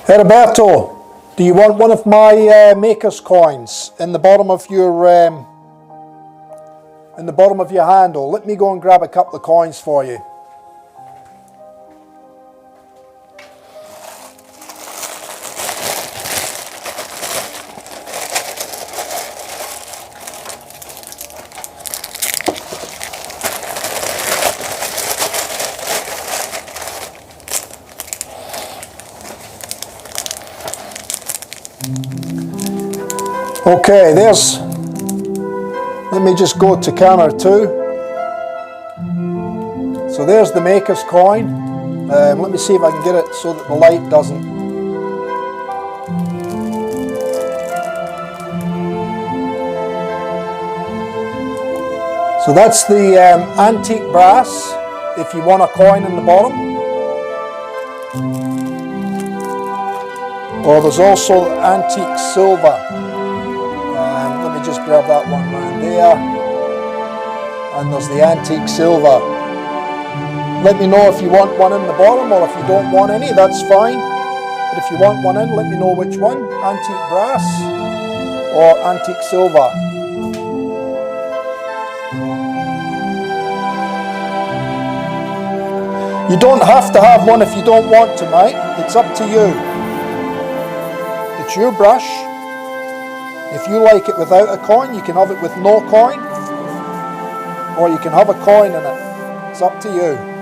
Roberto, do you want one of my maker's coins in the bottom of your handle? Let me go and grab a couple of coins for you. Okay, let me just go to camera 2. So there's the maker's coin. Let me see if I can get it so that the light doesn't. So that's the antique brass, if you want a coin in the bottom. Or there's also antique silver. Let me just grab that one round there. And there's the antique silver. Let me know if you want one in the bottom, or if you don't want any, that's fine. But if you want one in, let me know which one. Antique brass or antique silver. You don't have to have one if you don't want to, mate. It's up to you. It's your brush. If you like it without a coin, you can have it with no coin, or you can have a coin in it. It's up to you.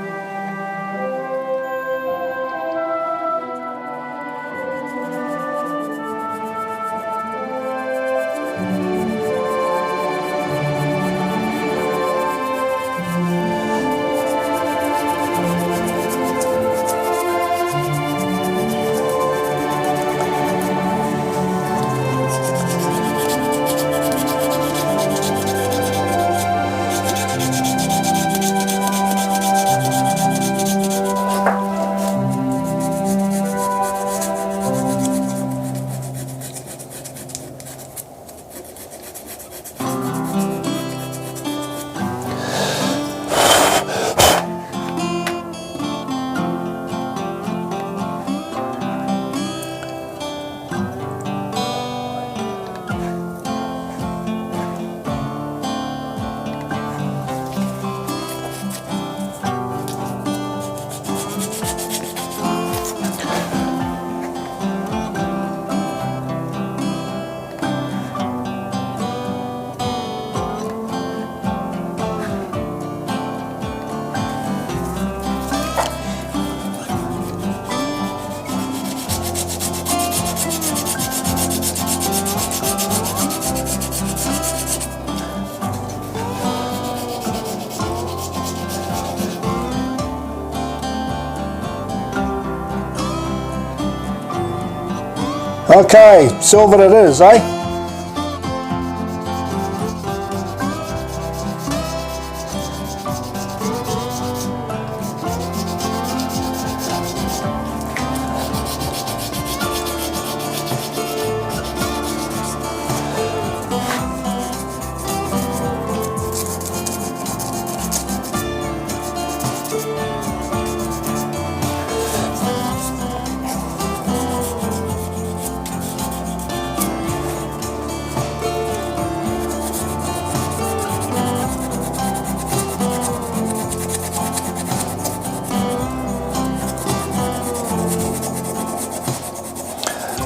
Okay, silver it is, eh?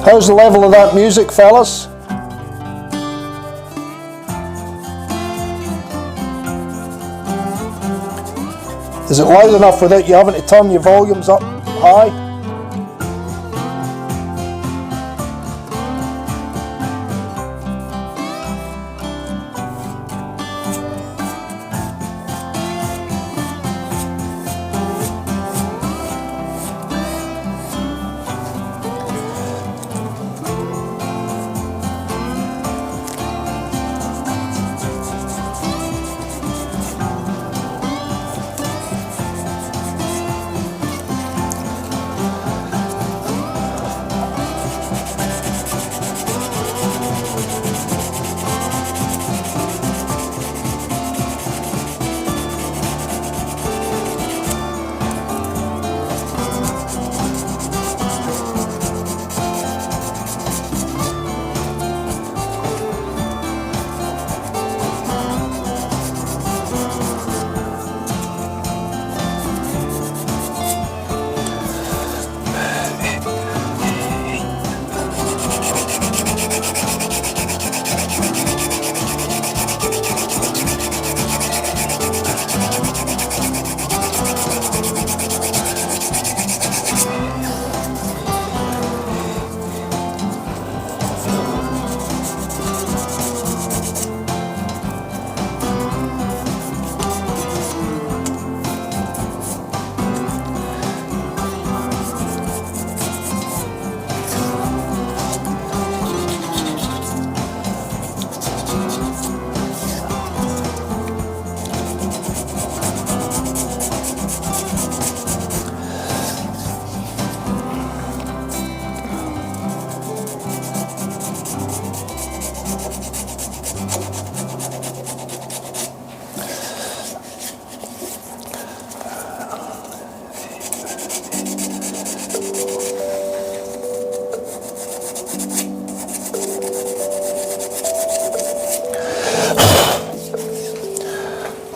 How's the level of that music, fellas? Is it loud enough without you having to turn your volumes up high?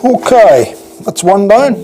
Okay, that's one down.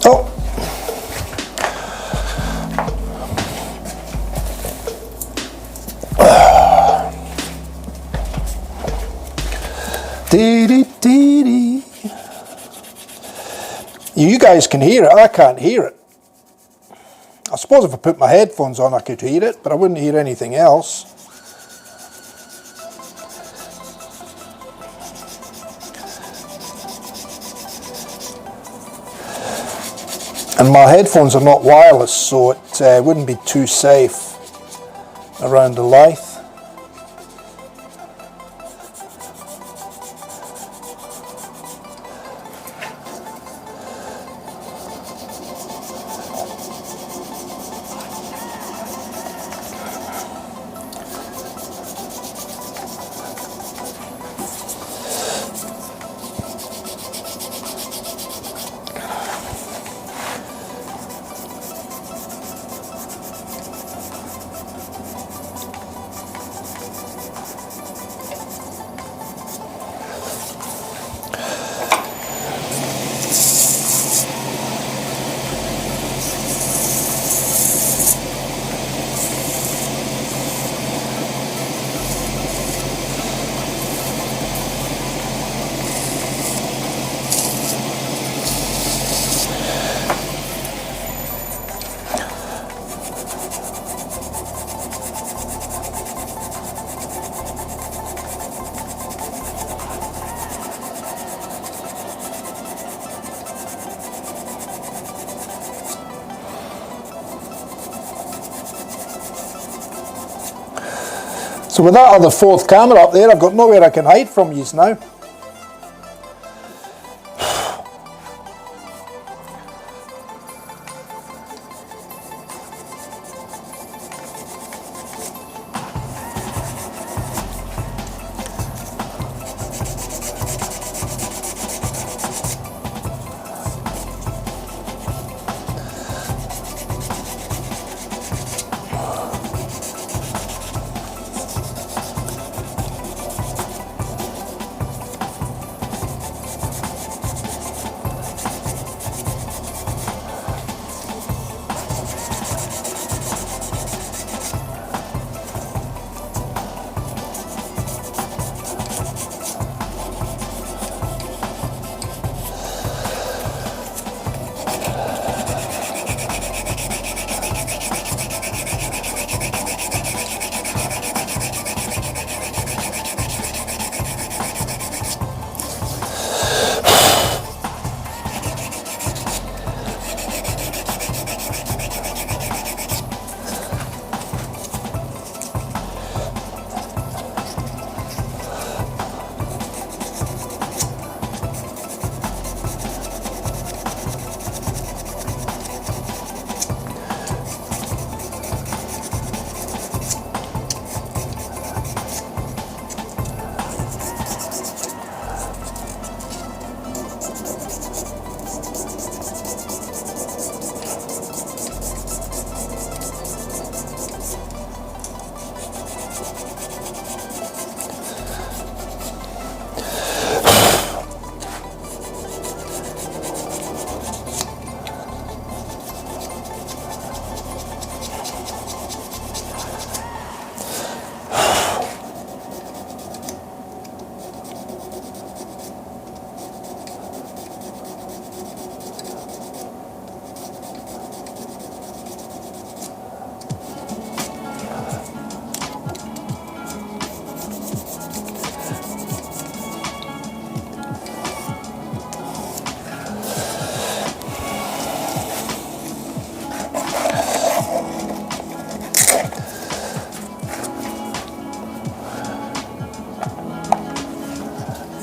Oh, dee-dee-dee-dee. You guys can hear it, I can't hear it. I suppose if I put my headphones on I could hear it, but I wouldn't hear anything else. And my headphones are not wireless, so it wouldn't be too safe around the lathe. So with that other fourth camera up there, I've got nowhere I can hide from yous now.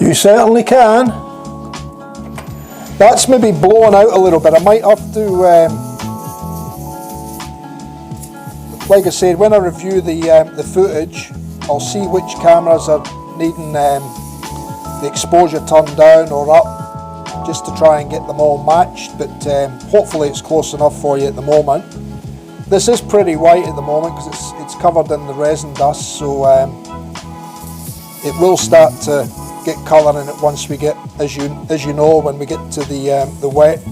You certainly can. That's maybe blowing out a little bit. I might have to, like I said, when I review the footage, I'll see which cameras are needing the exposure turned down or up, just to try and get them all matched, but hopefully it's close enough for you at the moment. This is pretty white at the moment because it's covered in the resin dust, so it will start to get colour in it once we get, as you know, when we get to the wet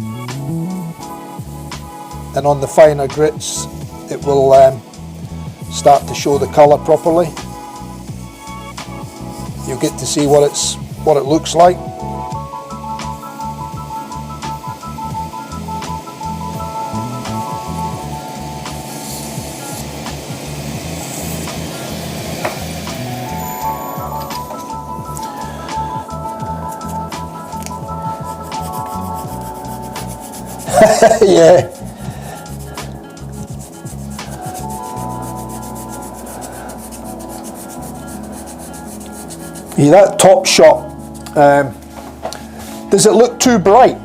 and on the finer grits, it will start to show the colour properly. You'll get to see what it looks like. Yeah. Yeah, that top shot, does it look too bright?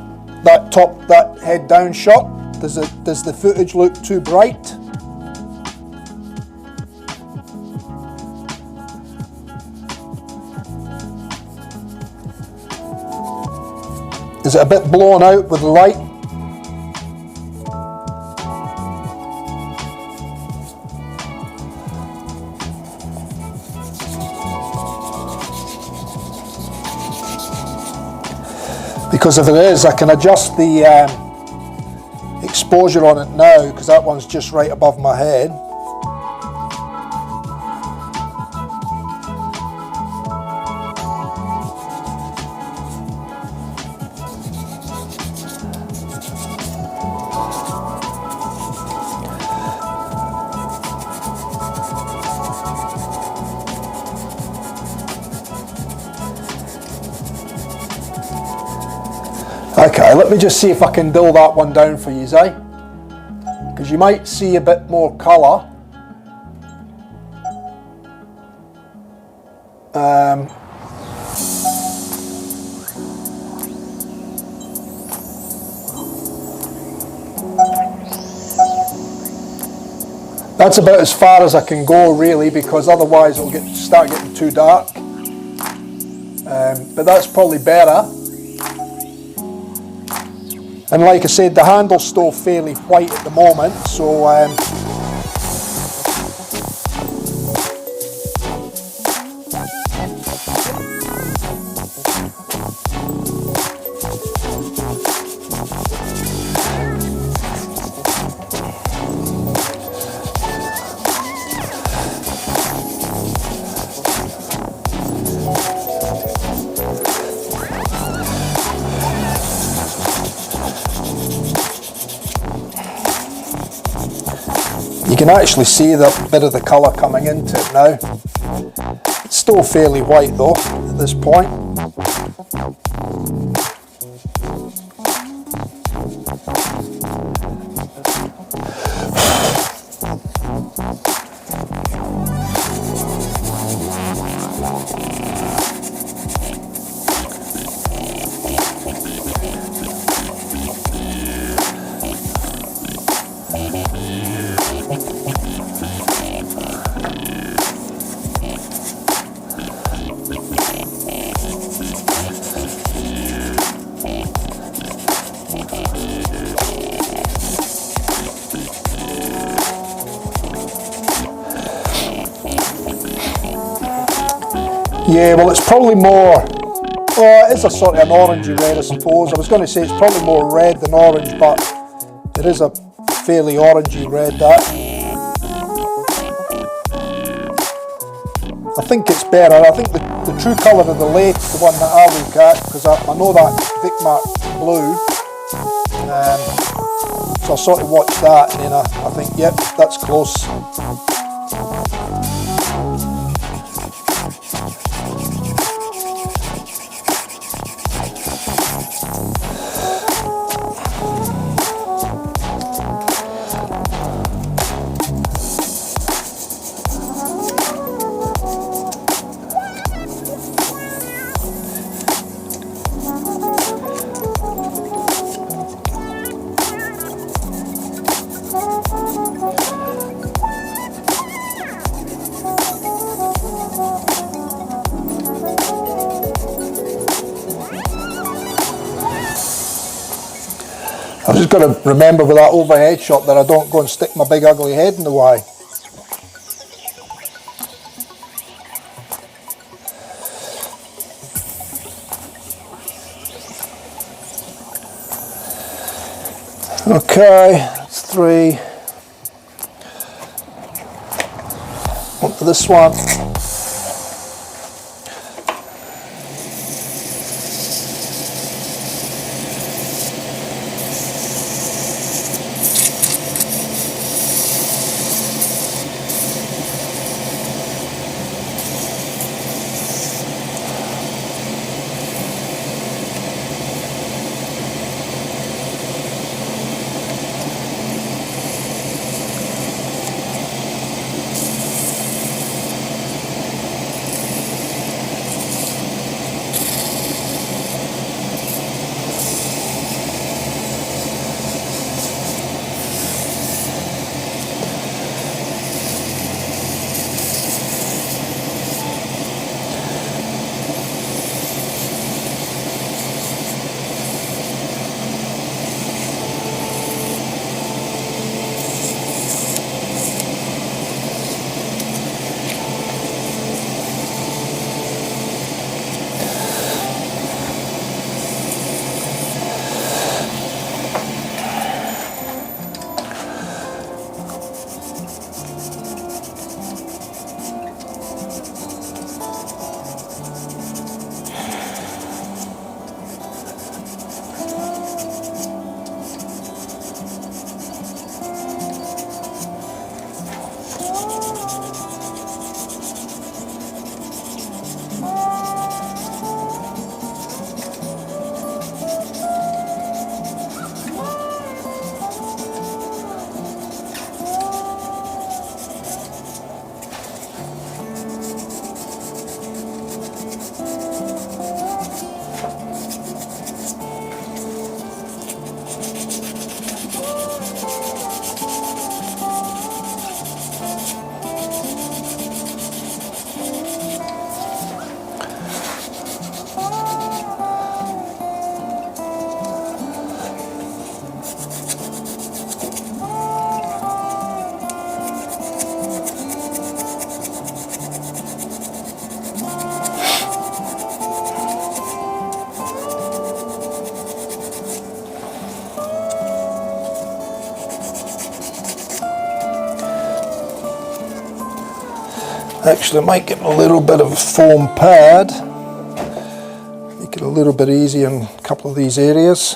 That head down shot, does the footage look too bright? Is it a bit blown out with the light? Because if it is, I can adjust the exposure on it now, because that one's just right above my head. Okay, let me just see if I can dull that one down for you, because you might see a bit more colour. That's about as far as I can go, really, because otherwise it'll start getting too dark. But that's probably better. And like I said, the handle's still fairly white at the moment, so you can actually see that bit of the colour coming into it now. It's still fairly white though at this point. Yeah, well it's probably more, well it is a sort of an orangey red I suppose. I was going to say it's probably more red than orange, but it is a fairly orangey red that. I think it's better. I think the true colour of the lake's the one that I look at, because I know that Vicmark blue. So I sort of watch that and then I think, yep, that's close. I've just got to remember with that overhead shot that I don't go and stick my big ugly head in the way. Okay, that's 3. On to this one. Actually, I might get a little bit of a foam pad, make it a little bit easier in a couple of these areas.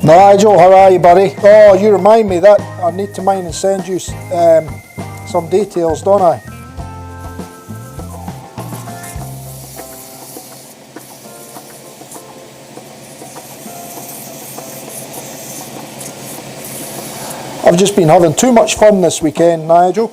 Nigel, how are you, buddy? Oh, you remind me that I need to mind and send you some details, don't I? I've just been having too much fun this weekend, Nigel.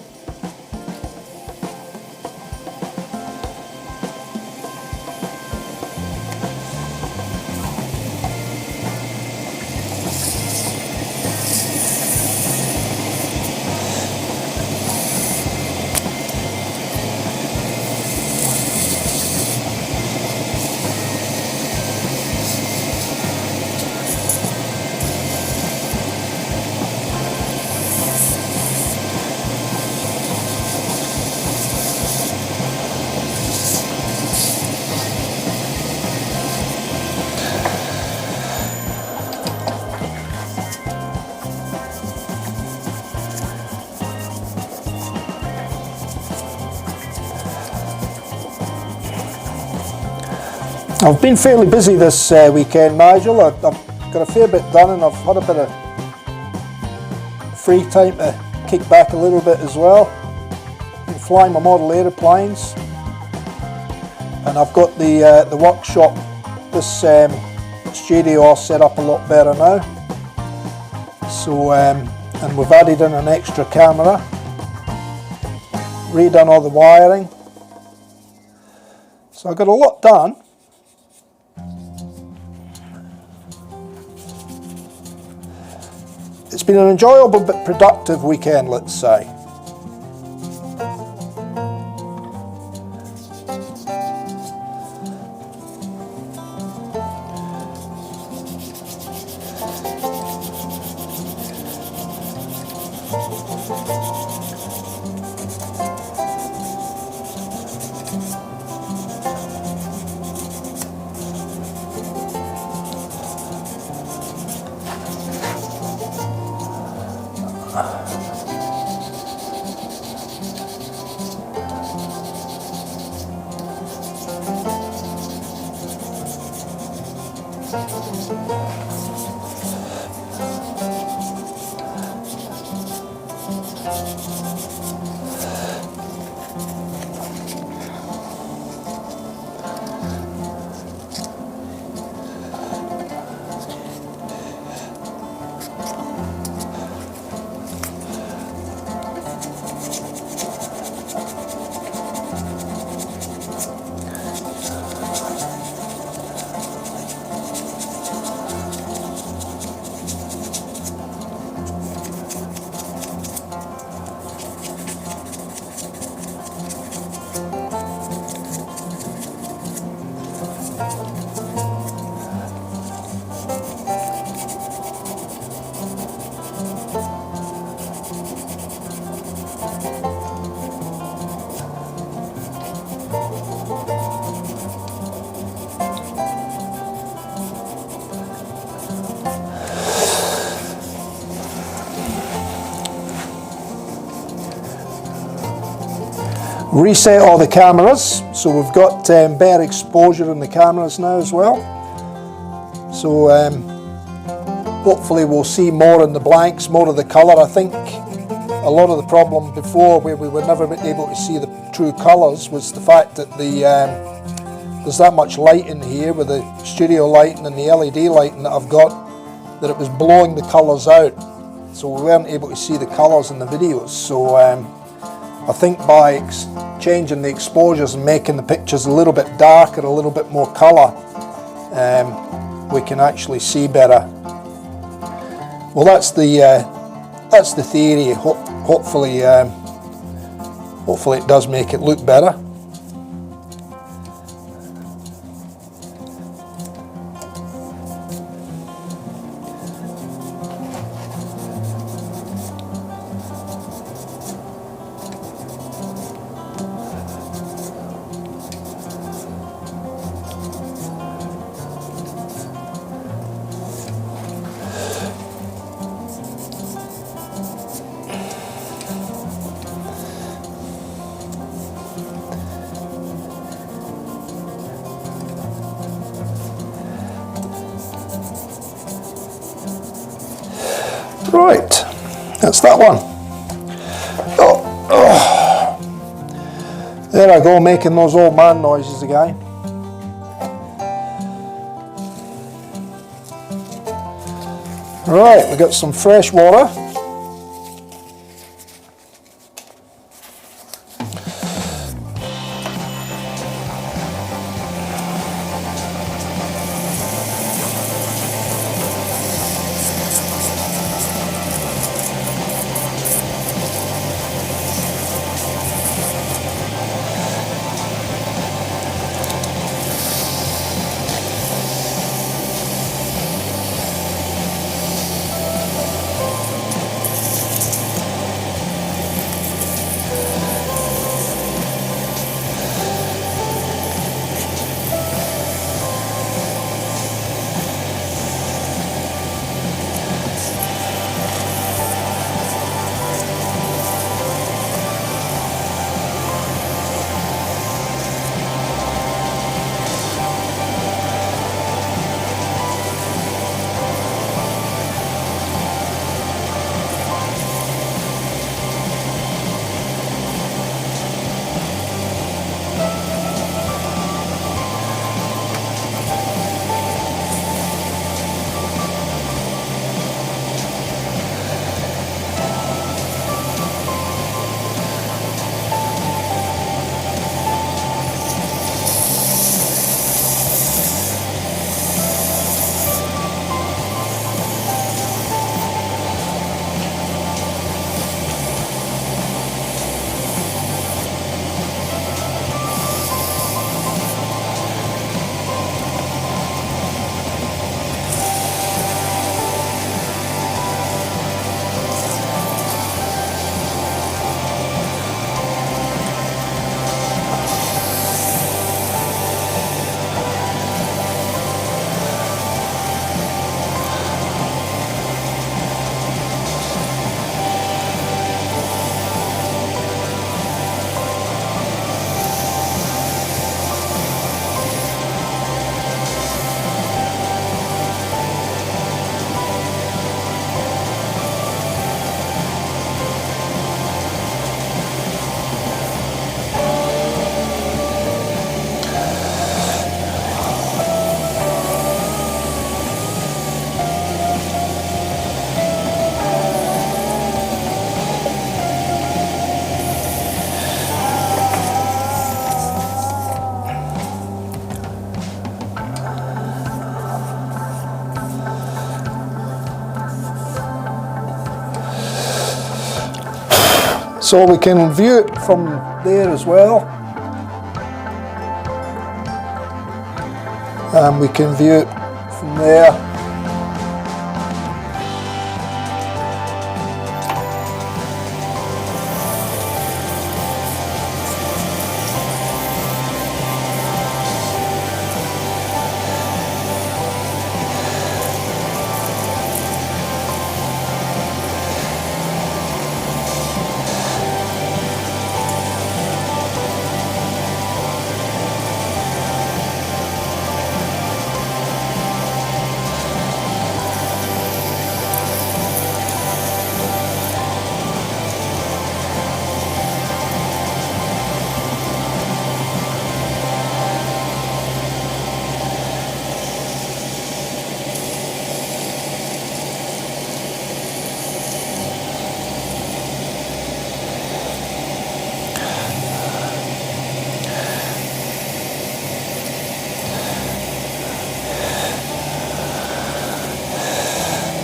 I've been fairly busy this weekend, Nigel. I've got a fair bit done and I've had a bit of free time to kick back a little bit as well. Been flying my model aeroplanes, and I've got the workshop, this studio all set up a lot better now. So and we've added in an extra camera, redone all the wiring. So I got a lot done. It's been an enjoyable but productive weekend, let's say. Reset all the cameras, so we've got better exposure in the cameras now as well. So hopefully we'll see more in the blanks, more of the colour. I think a lot of the problem before, where we were never able to see the true colours, was the fact that there's that much light in here with the studio lighting and the LED lighting that I've got, that it was blowing the colours out, so we weren't able to see the colours in the videos. So I think by changing the exposures and making the pictures a little bit darker, a little bit more colour, we can actually see better. Well, that's the theory. Hopefully it does make it look better. Right, that's that one. Oh, oh. There I go, making those old man noises again. Right, we got some fresh water. So we can view it from there as well. And we can view it from there.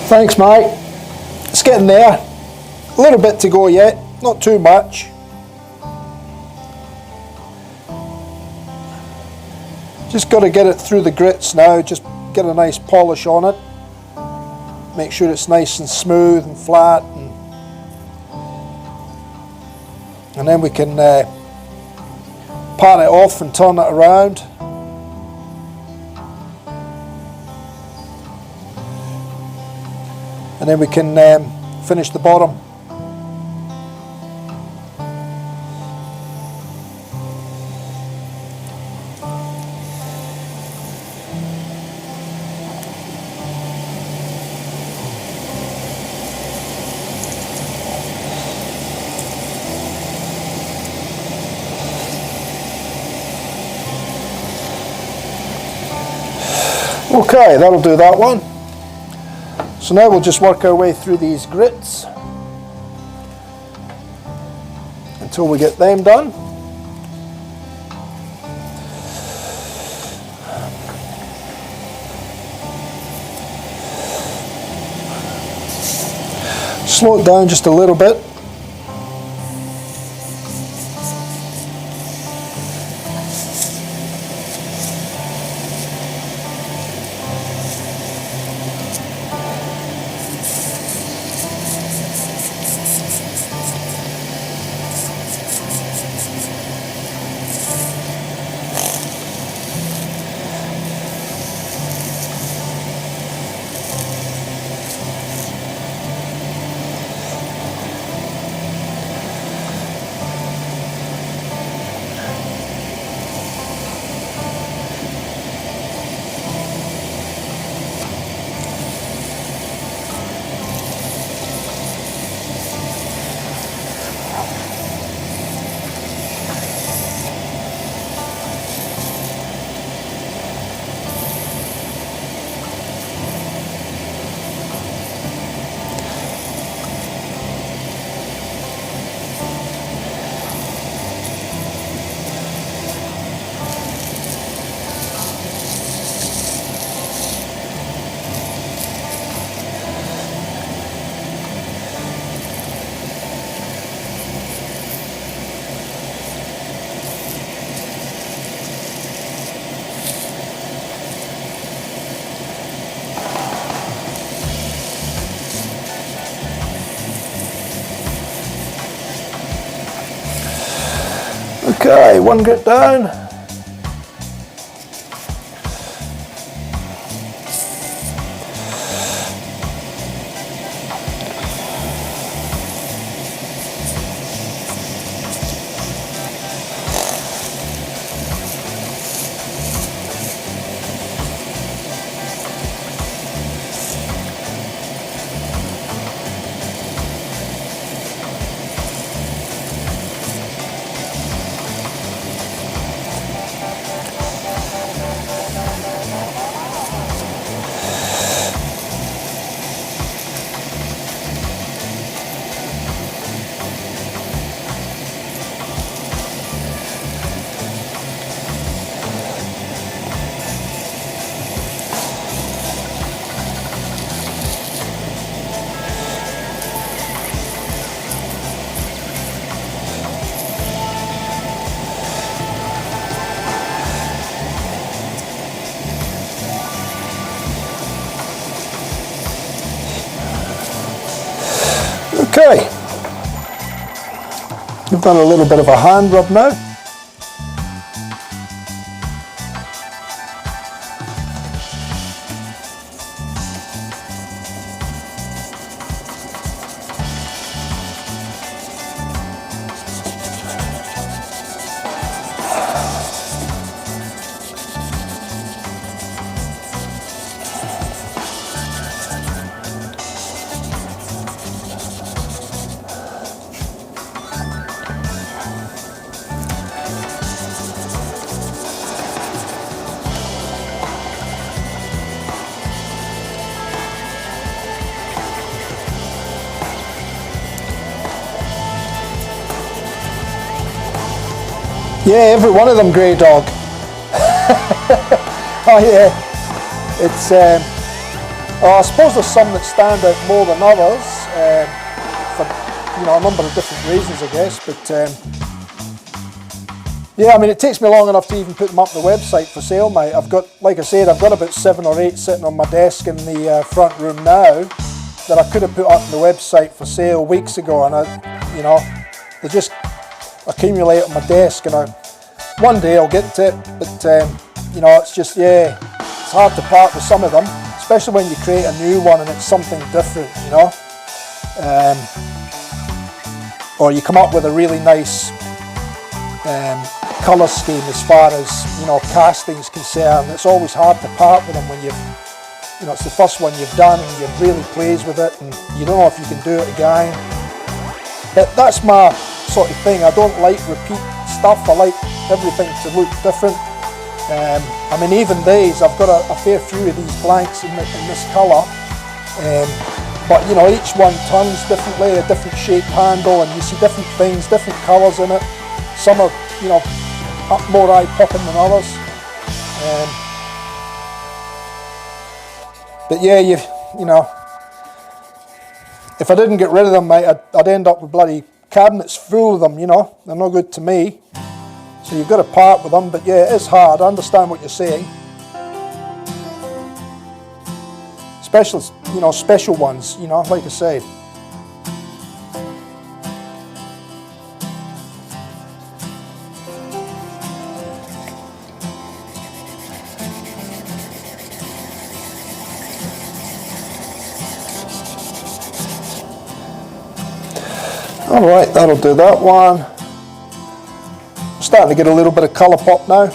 Thanks, mate. It's getting there. A little bit to go yet, not too much. Just got to get it through the grits now, just get a nice polish on it. Make sure it's nice and smooth and flat. And then we can pat it off and turn it around. And then we can finish the bottom. Okay, that'll do that one. So now we'll just work our way through these grits until we get them done. Slow it down just a little bit. Okay, one grit down. Okay, we've done a little bit of a hand rub now. Yeah, every one of them grey dog. Oh yeah, it's. I suppose there's some that stand out more than others for a number of different reasons, I guess. But yeah, I mean, it takes me long enough to even put them up on the website for sale, mate. I've got, like I said, I've got about 7 or 8 sitting on my desk in the front room now that I could have put up on the website for sale weeks ago, and they just accumulate on my desk, and one day I'll get to it, but it's just, yeah, it's hard to part with some of them, especially when you create a new one and it's something different, or you come up with a really nice colour scheme as far as casting's concerned. It's always hard to part with them when it's the first one you've done and you're really pleased with it and you don't know if you can do it again. But that's my sort of thing. I don't like repeat stuff. I like everything to look different. I mean, even these, I've got a fair few of these blanks in this colour, but you know, each one turns differently, a different shaped handle, and you see different things, different colours in it. Some are, you know, more eye-popping than others. But yeah, you know, if I didn't get rid of them, mate, I'd end up with bloody cabinets full of them, you know. They're no good to me. So you've got to part with them, but yeah, it is hard. I understand what you're saying. Especially, you know, special ones, you know, like I say. Alright, that'll do that one. I'm starting to get a little bit of colour pop now.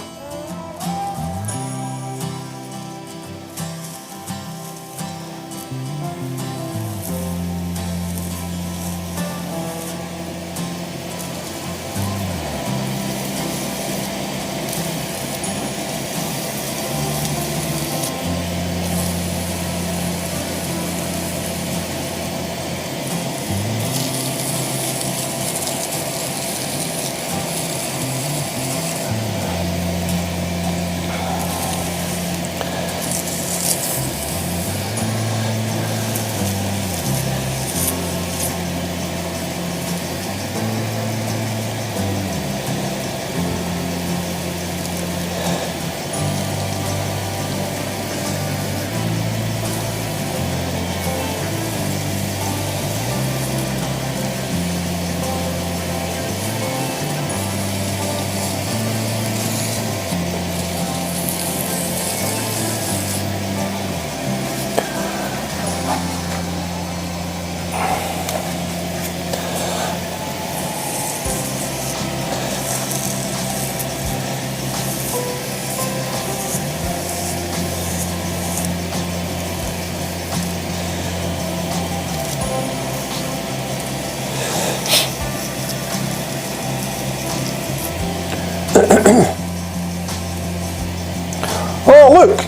Oh look,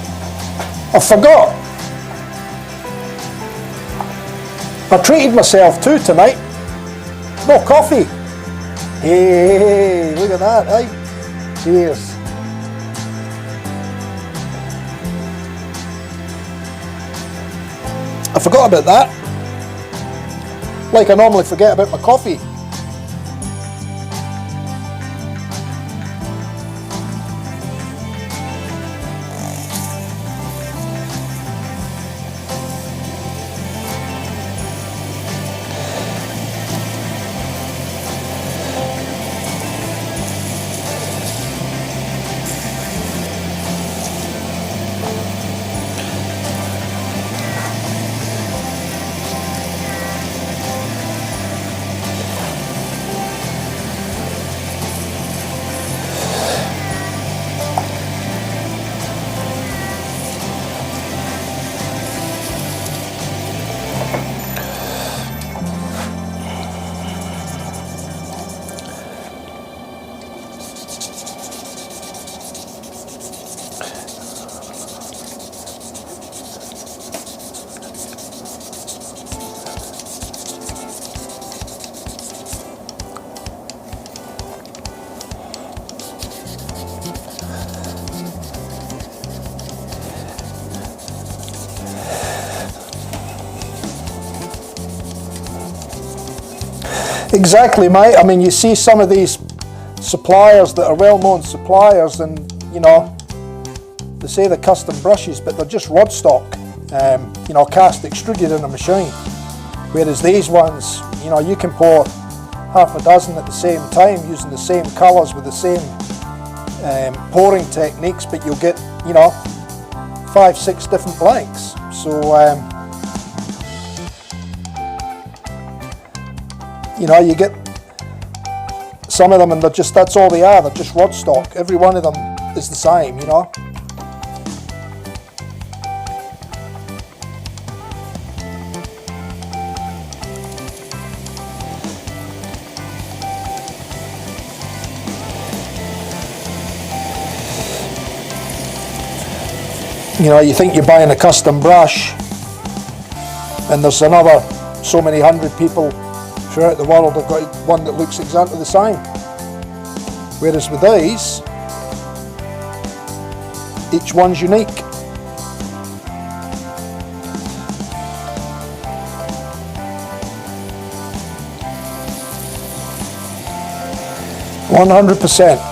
I forgot. I treated myself too tonight. No coffee. Hey, look at that, eh? Cheers. I forgot about that. Like I normally forget about my coffee. Exactly, mate. I mean, you see some of these suppliers that are well-known suppliers, and you know, they say they're custom brushes, but they're just rod stock, you know, cast extruded in a machine. Whereas these ones, you know, you can pour half a dozen at the same time using the same colours with the same pouring techniques, but you'll get, you know, 5-6 different blanks. So you know, you get some of them and they're just, that's all they are, they're just rod stock. Every one of them is the same, you know. You know, you think you're buying a custom brush, and there's another so many hundred people throughout the world have got one that looks exactly the same. Whereas with these, each one's unique. %100%.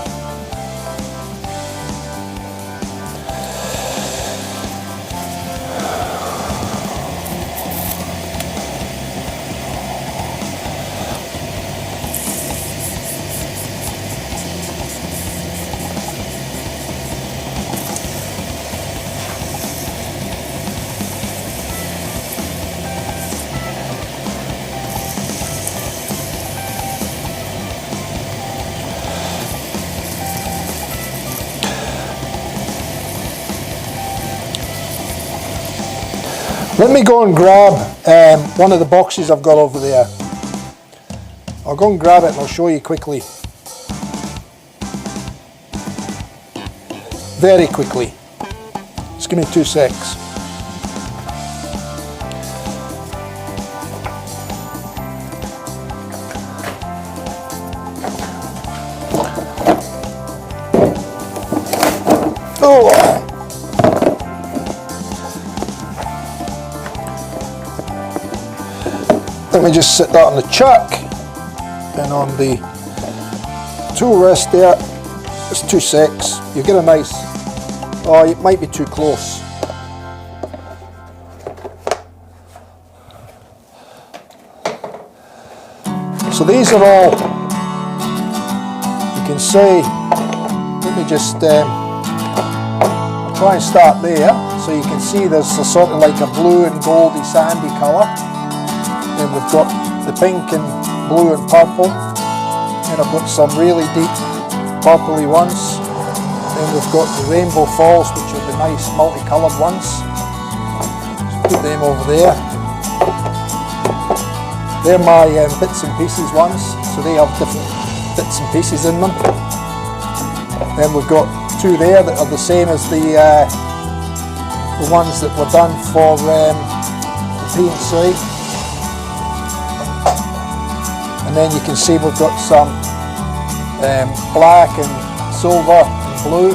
Let me go and grab one of the boxes I've got over there. I'll go and grab it and I'll show you quickly. Very quickly. Just give me 2 secs. Oh! Let me just set that on the chuck, and on the tool rest there, it's 2 secs. You get a nice, oh, it might be too close. So these are all, you can see, let me just I'll try and start there, so you can see there's a sort of like a blue and goldy sandy colour. Then we've got the pink and blue and purple, and I've got some really deep purpley ones. Then we've got the rainbow falls, which are the nice multicoloured ones. Just put them over there. They're my bits and pieces ones, so they have different bits and pieces in them. Then we've got 2 there that are the same as the ones that were done for the P&C. And then you can see we've got some black and silver and blue,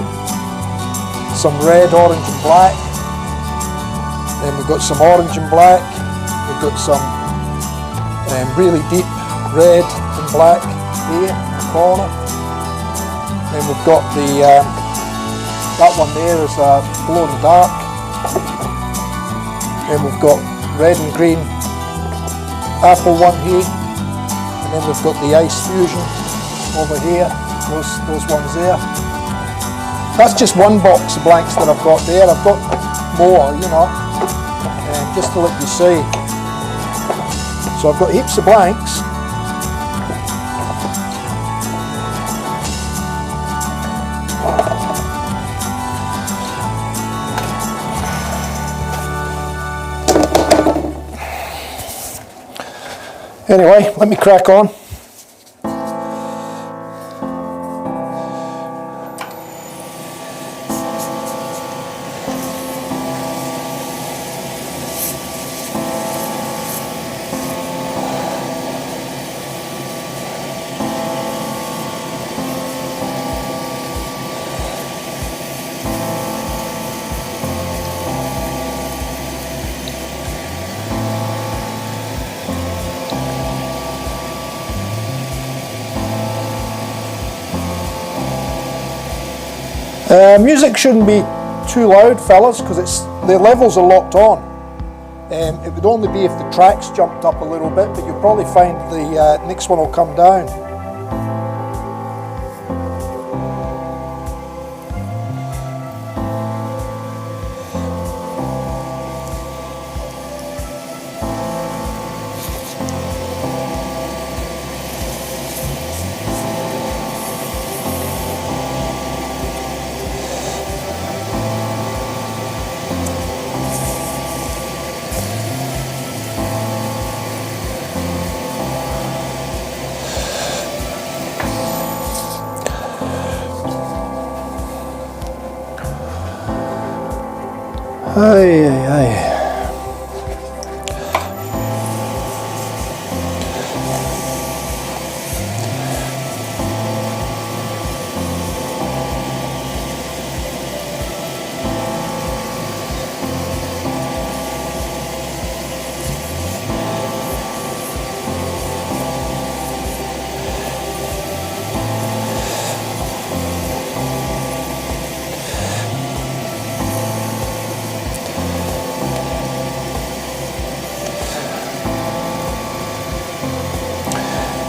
some red, orange and black. Then we've got some orange and black. We've got some really deep red and black here in the corner. Then we've got the that one there is glow in the dark. Then we've got red and green apple one here. And then we've got the Ice Fusion over here, those ones there. That's just one box of blanks that I've got there. I've got more, you know, just to let you see. So I've got heaps of blanks. Anyway, let me crack on. Music shouldn't be too loud, fellas, because the levels are locked on. It would only be if the tracks jumped up a little bit, but you'll probably find the next one will come down. Ay, ay, ay.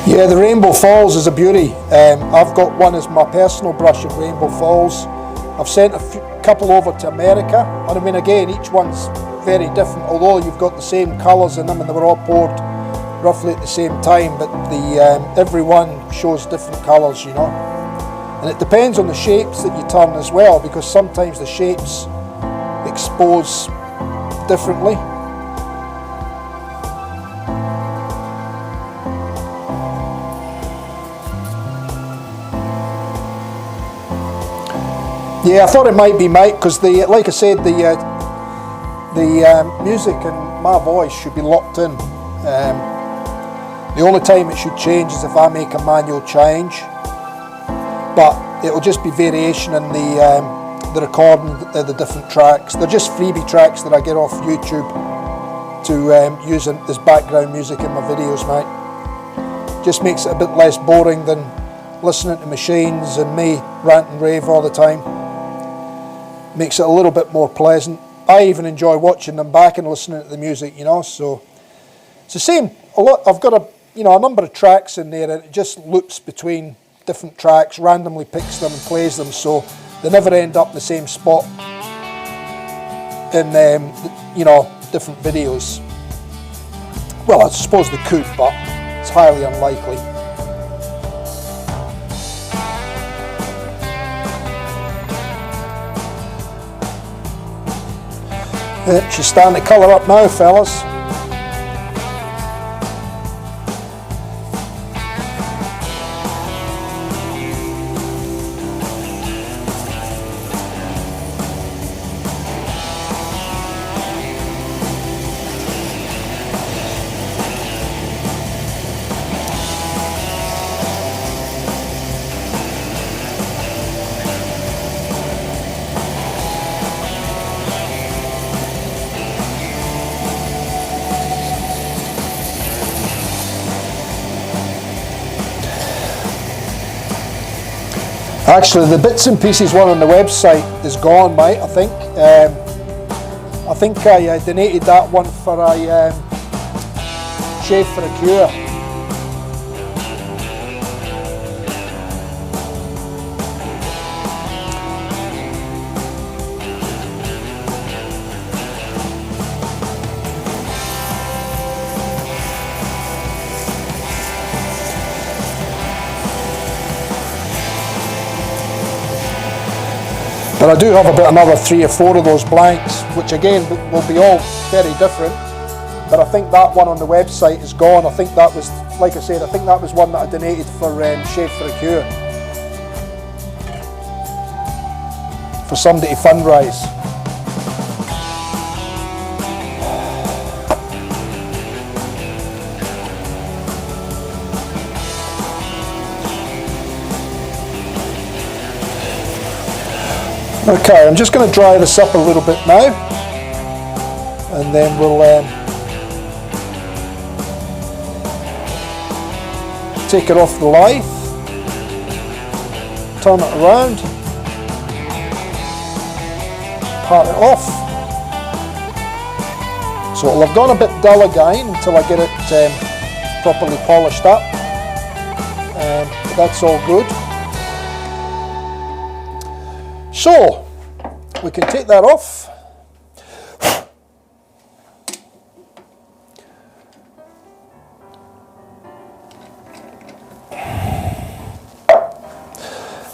Yeah, the Rainbow Falls is a beauty. I've got one as my personal brush of Rainbow Falls. I've sent a couple over to America, and I mean, again, each one's very different, although you've got the same colours in them and they were all poured roughly at the same time, but every one shows different colours, you know. And it depends on the shapes that you turn as well, because sometimes the shapes expose differently. Yeah, I thought it might be Mike, because like I said, the music and my voice should be locked in. The only time it should change is if I make a manual change, but it'll just be variation in the recording of the different tracks. They're just freebie tracks that I get off YouTube to use as background music in my videos, mate. Just makes it a bit less boring than listening to machines and me rant and rave all the time. Makes it a little bit more pleasant. I even enjoy watching them back and listening to the music, you know. So it's the same. I've got a number of tracks in there, and it just loops between different tracks, randomly picks them and plays them, so they never end up in the same spot in different videos. Well, I suppose they could, but it's highly unlikely. She's starting to colour up now, fellas. Actually, the bits and pieces one on the website is gone, mate, I think. I think I donated that one for a Shave for a Cure. But I do have about another 3 or 4 of those blanks, which again will be all very different. But I think that one on the website is gone. I think that was, like I said, I think that was one that I donated for Shave for a Cure. For somebody to fundraise. Okay, I'm just going to dry this up a little bit now, and then we'll take it off the lathe, turn it around, part it off. So it'll have gone a bit dull again until I get it properly polished up, but that's all good. So, we can take that off.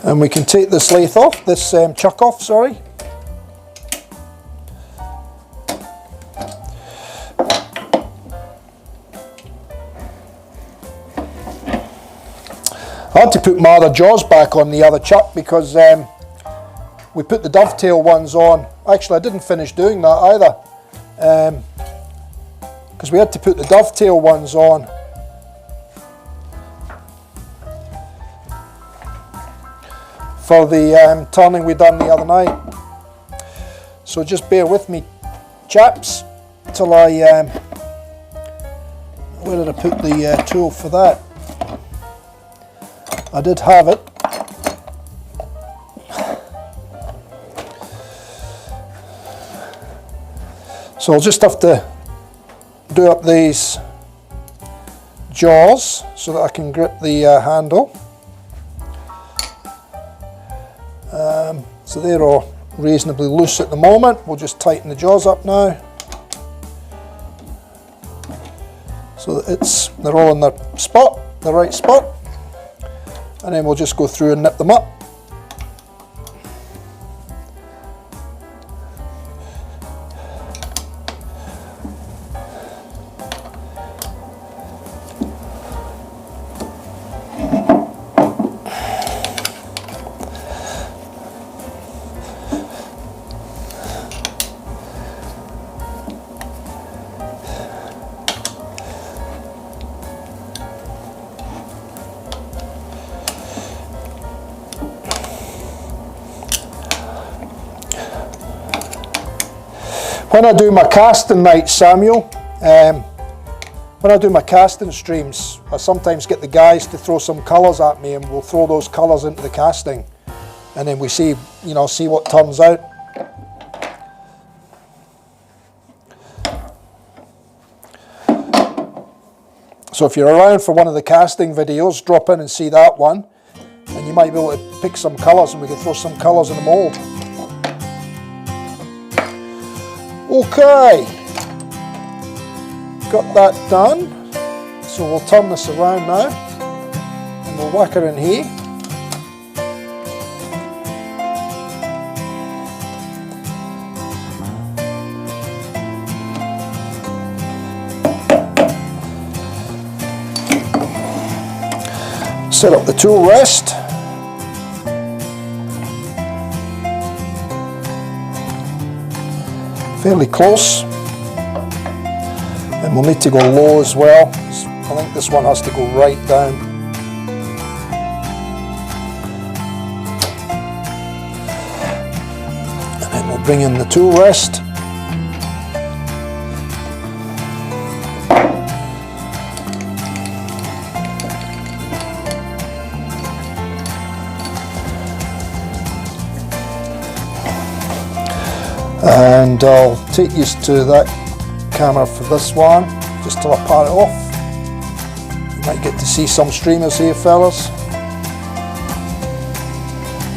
And we can take this lathe off, this chuck off, sorry. I had to put my other jaws back on the other chuck because we put the dovetail ones on. Actually, I didn't finish doing that either, because we had to put the dovetail ones on. For the turning we done the other night. So just bear with me, chaps, till I, where did I put the tool for that? I did have it. So I'll just have to do up these jaws so that I can grip the handle. So they're all reasonably loose at the moment. We'll just tighten the jaws up now, so that they're all in their spot, the right spot, and then we'll just go through and nip them up. When I do my casting nights, Samuel, when I do my casting streams, I sometimes get the guys to throw some colours at me, and we'll throw those colours into the casting, and then we see, you know, see what turns out. So if you're around for one of the casting videos, drop in and see that one, and you might be able to pick some colours, and we can throw some colours in the mould. Okay, got that done, so we'll turn this around now and we'll whack her in here. Set up the tool rest. Fairly close, and we'll need to go low as well. I think this one has to go right down. And then we'll bring in the tool rest. And I'll take you to that camera for this one, just till I pat it off. You might get to see some streamers here, fellas.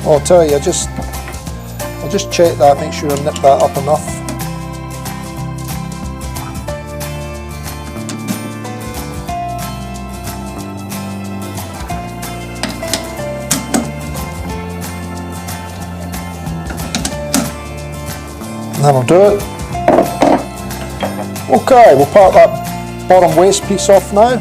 I'll tell you, I'll just check that, make sure I nip that up enough. That'll do it. Okay, we'll part that bottom waste piece off now.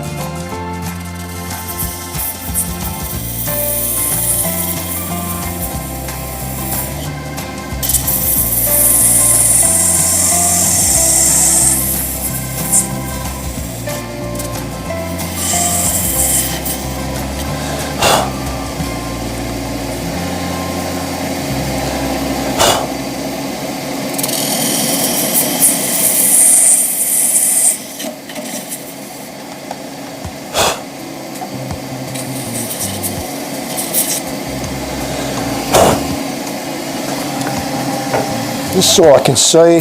Just so I can see.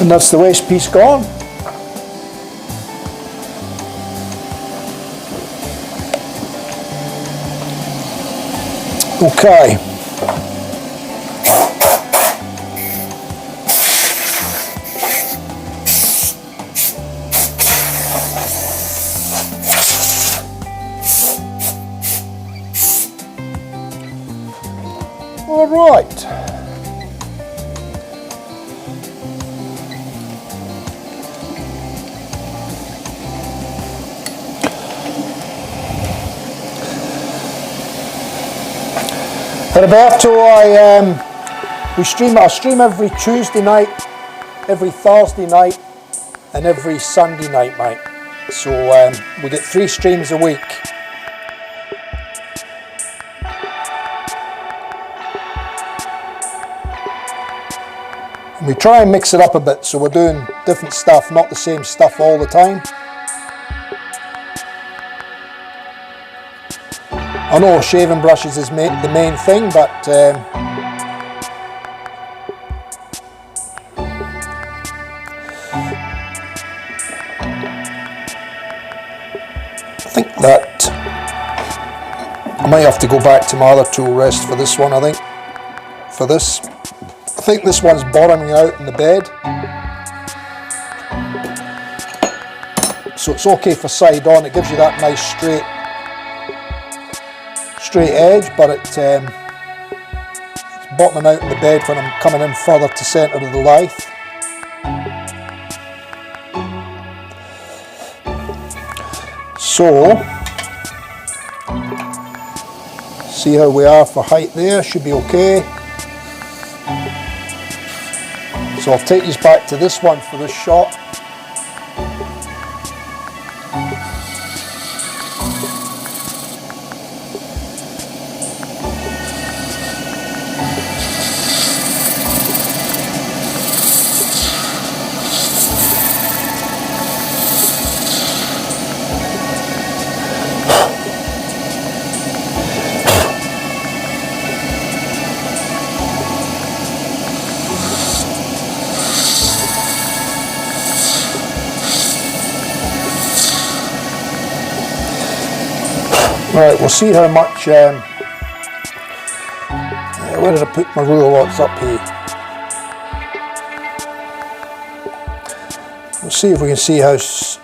And that's the waste piece gone. Okay. All right. But Roberto, I stream every Tuesday night, every Thursday night, and every Sunday night, mate. So we get 3 streams a week. And we try and mix it up a bit, so we're doing different stuff, not the same stuff all the time. I know shaving brushes is the main thing, but I think that I might have to go back to my other tool rest for this one. I think for this, I think this one's bottoming out in the bed, so it's okay for side on. It gives you that nice straight edge, but it's bottoming out in the bed when I'm coming in further to centre of the lathe. So, see how we are for height there, should be okay. So I'll take you back to this one for this shot. Right, we'll see how much, where did I put my rule? Oh, it's up here. We'll see if we can see how, just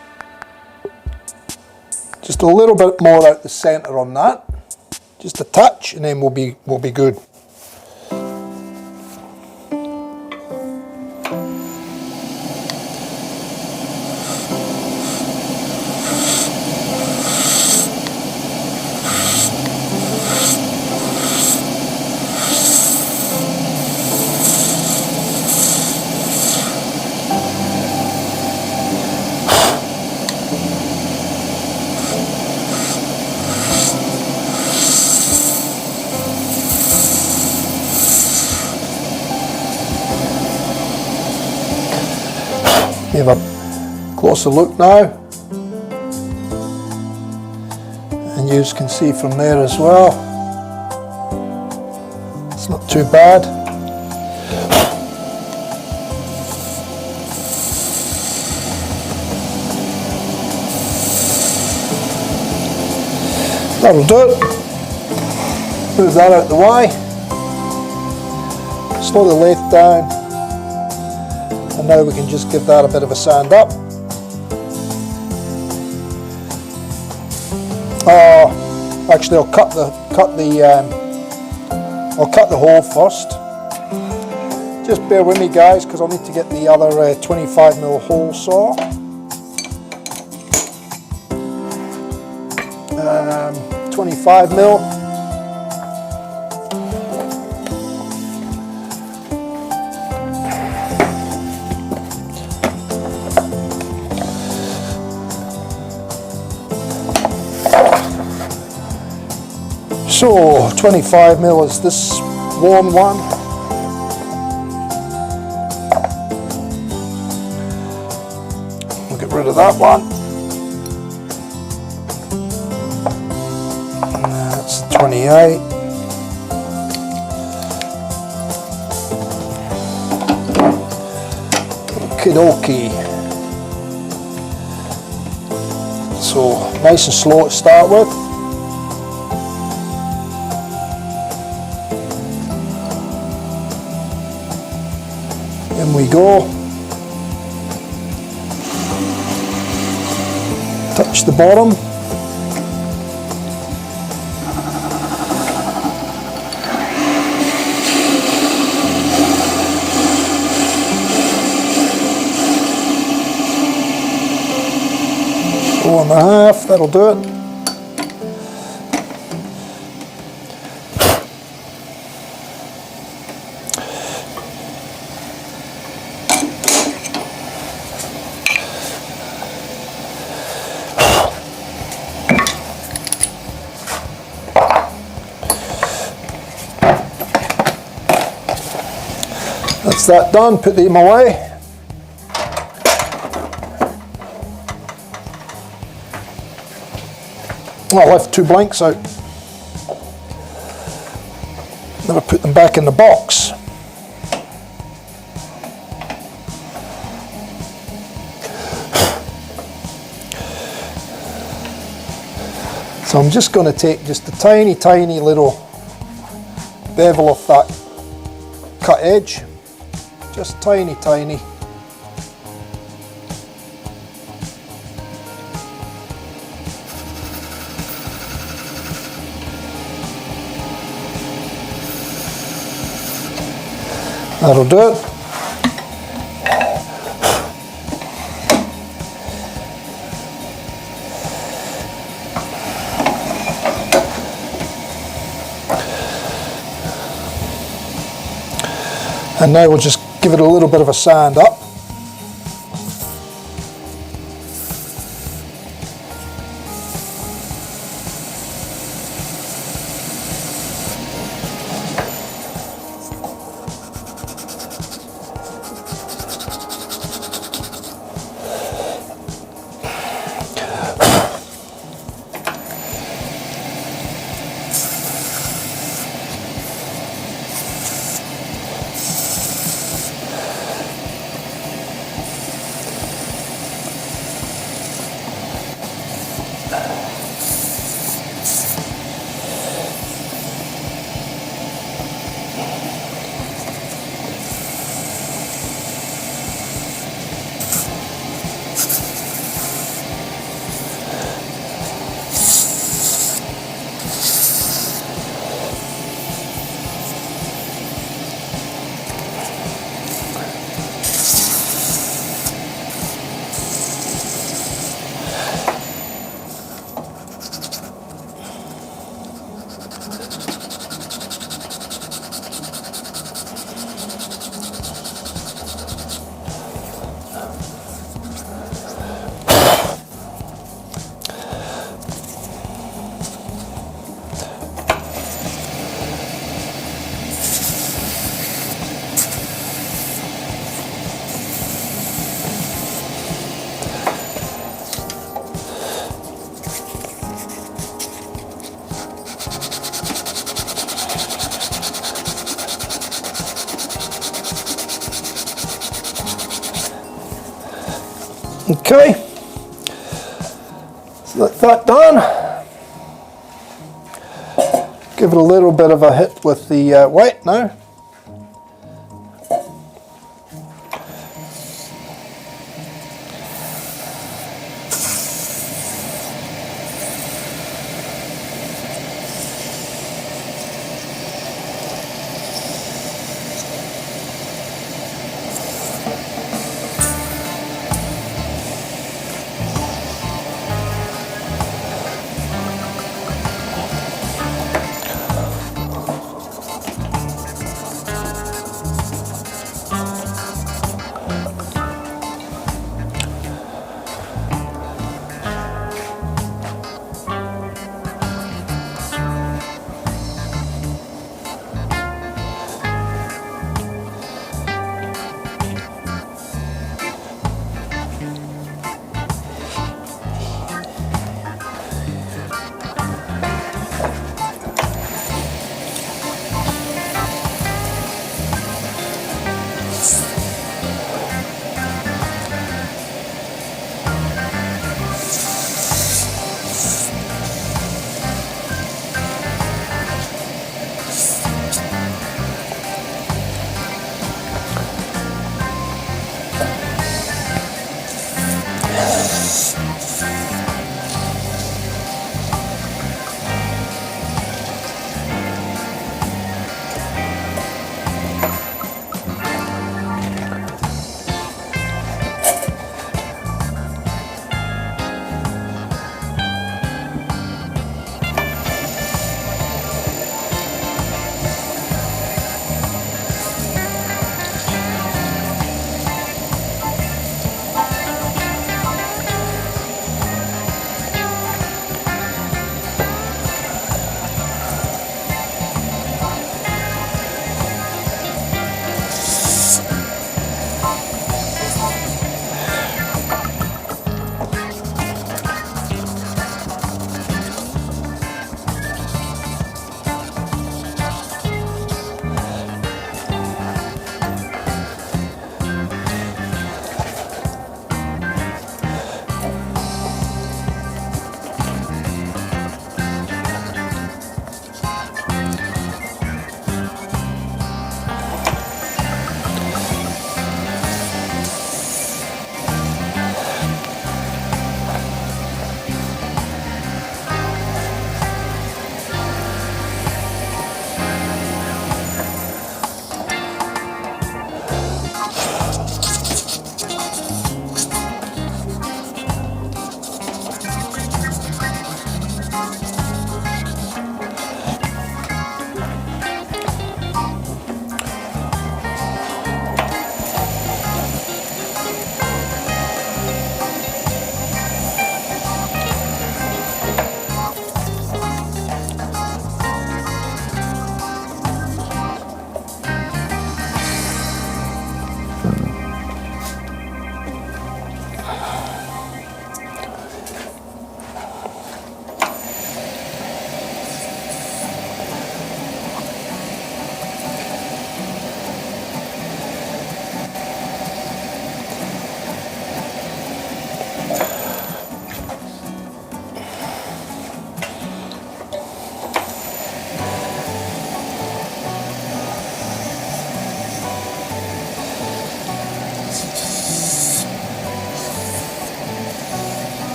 a little bit more out the centre on that, just a touch, and then we'll be good. Have a closer look now, and you can see from there as well, it's not too bad. That'll do it. Move that out the way, slow the lathe down. And now we can just give that a bit of a sand up. Actually, I'll cut the hole first. Just bear with me, guys, because I'll need to get the other 25mm hole saw. 25mm. So 25mm is this worn one. We'll get rid of that one. And that's 28. Okie dokie. So nice and slow to start with. In we go. Touch the bottom. Four and a half, that'll do it. That's that done, put them away. I left 2 blanks out. Never put them back in the box. So I'm just going to take just a tiny, tiny little bevel off that cut edge. Just tiny, tiny. That'll do it. And now we'll just give it a little bit of a sand up. Okay, so that's that done. Give it a little bit of a hit with the wet now.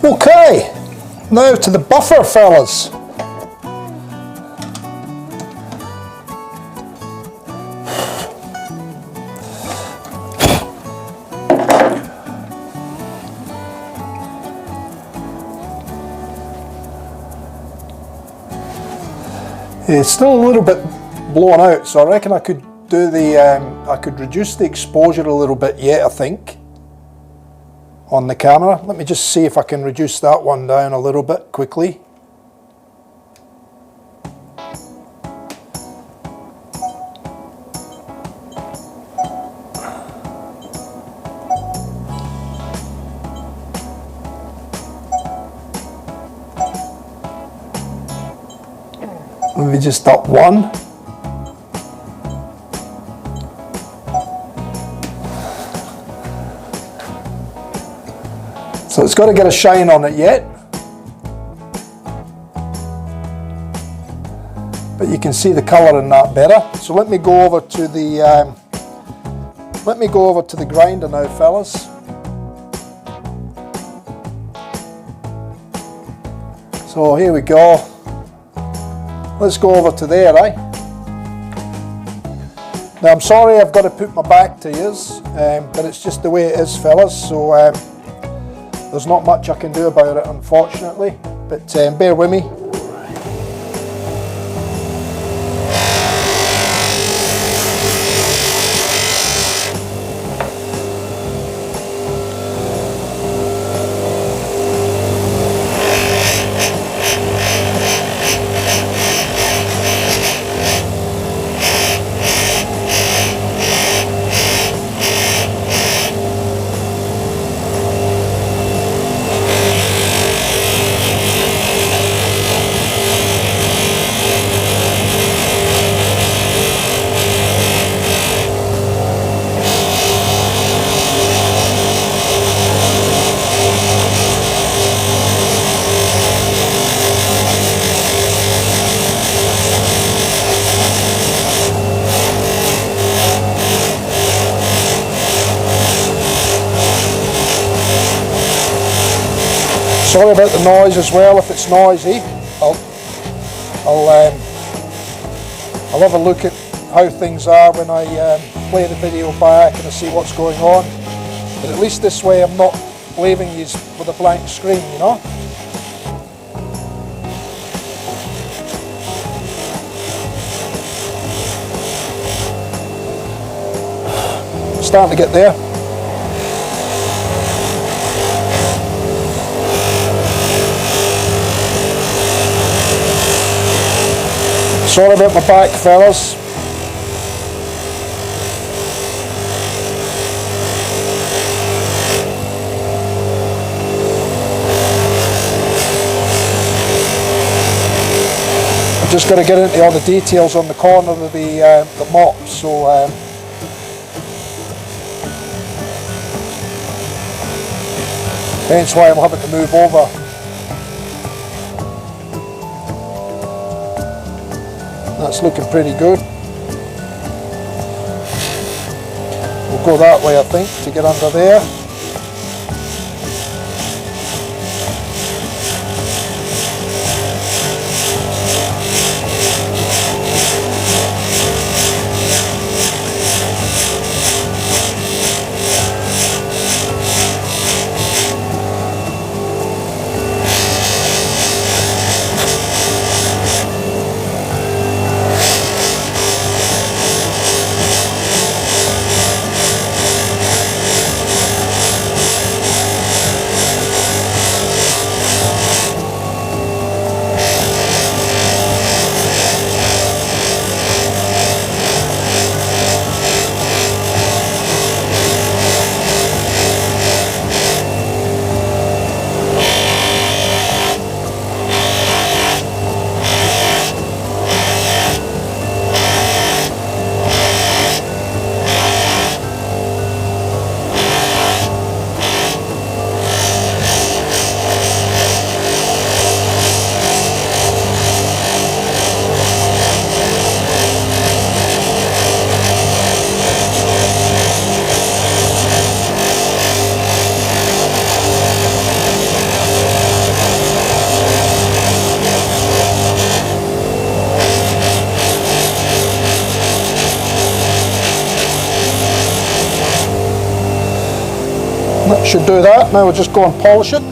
Okay, now to the buffer, fellas. It's still a little bit blown out, so I reckon I could do the I could reduce the exposure a little bit yet, I think, on the camera. Let me just see if I can reduce that one down a little bit quickly. Maybe just up one. So it's got to get a shine on it yet, but you can see the colour in that better. So let me go over to the grinder now, fellas. So here we go. Let's go over to there, eh? Now I'm sorry I've got to put my back to yours, but it's just the way it is, fellas. So there's not much I can do about it, unfortunately, but bear with me. Sorry about the noise as well, if it's noisy. I'll have a look at how things are when I play the video back and I see what's going on. But at least this way I'm not leaving you with a blank screen, you know. Starting to get there. Sorry about my back, fellas. I've just got to get into all the details on the corner of the mop, so hence why I'm having to move over. That's looking pretty good. We'll go that way, I think, to get under there. That should do that. Now we'll just go and polish it.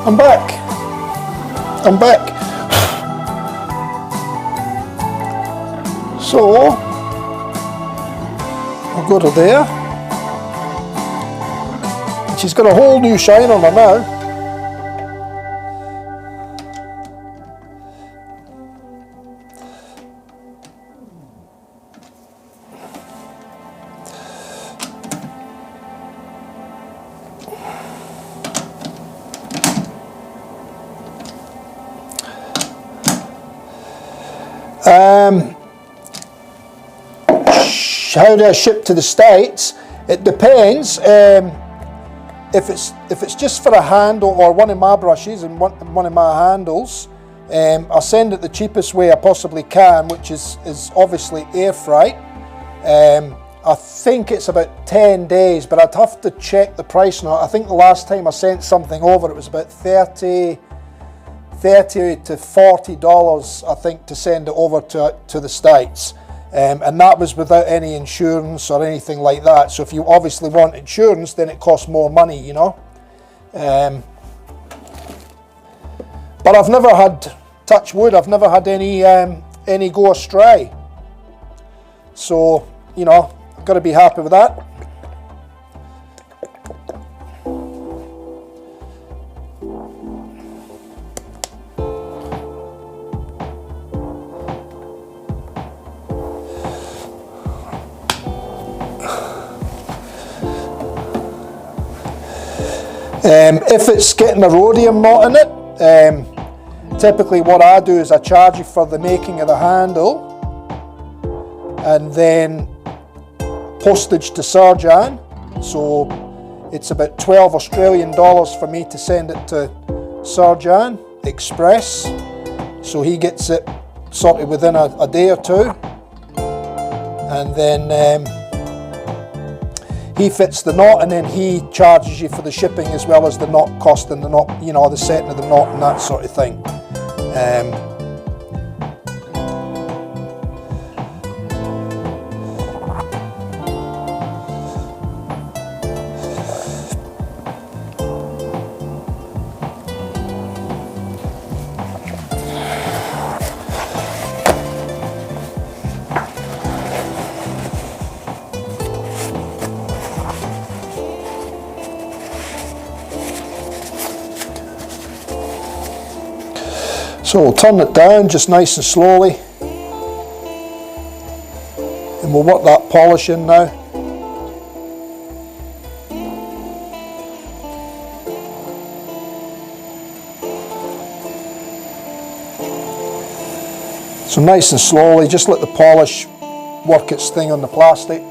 I'm back. I'm back. So, I'll go to there. She's got a whole new shine on her now. How do I ship to the States? It depends. If it's just for a handle or one of my brushes and one of my handles, I'll send it the cheapest way I possibly can, which is obviously air freight. I think it's about 10 days, but I'd have to check the price now. I think the last time I sent something over, it was about $30 to $40, I think, to send it over to the States. And that was without any insurance or anything like that. So if you obviously want insurance, then it costs more money, you know. But I've never had, touch wood, I've never had any go astray. So, you know, I've got to be happy with that. If it's getting a rhodium knot in it, typically what I do is I charge you for the making of the handle and then postage to Srdjan. So it's about 12 Australian dollars for me to send it to Srdjan Express. So he gets it sorted within a day or two. And then he fits the knot, and then he charges you for the shipping as well as the knot cost and the knot, you know, the setting of the knot and that sort of thing. So we'll turn it down just nice and slowly, and we'll work that polish in now. So nice and slowly, just let the polish work its thing on the plastic.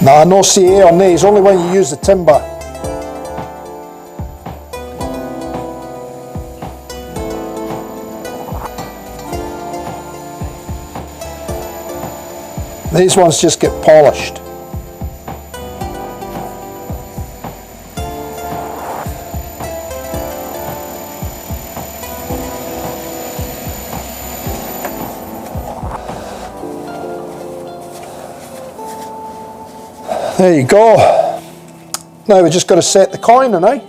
Now, no CA on these, only when you use the timber. These ones just get polished. There you go. Now we just got to set the coin in, eh?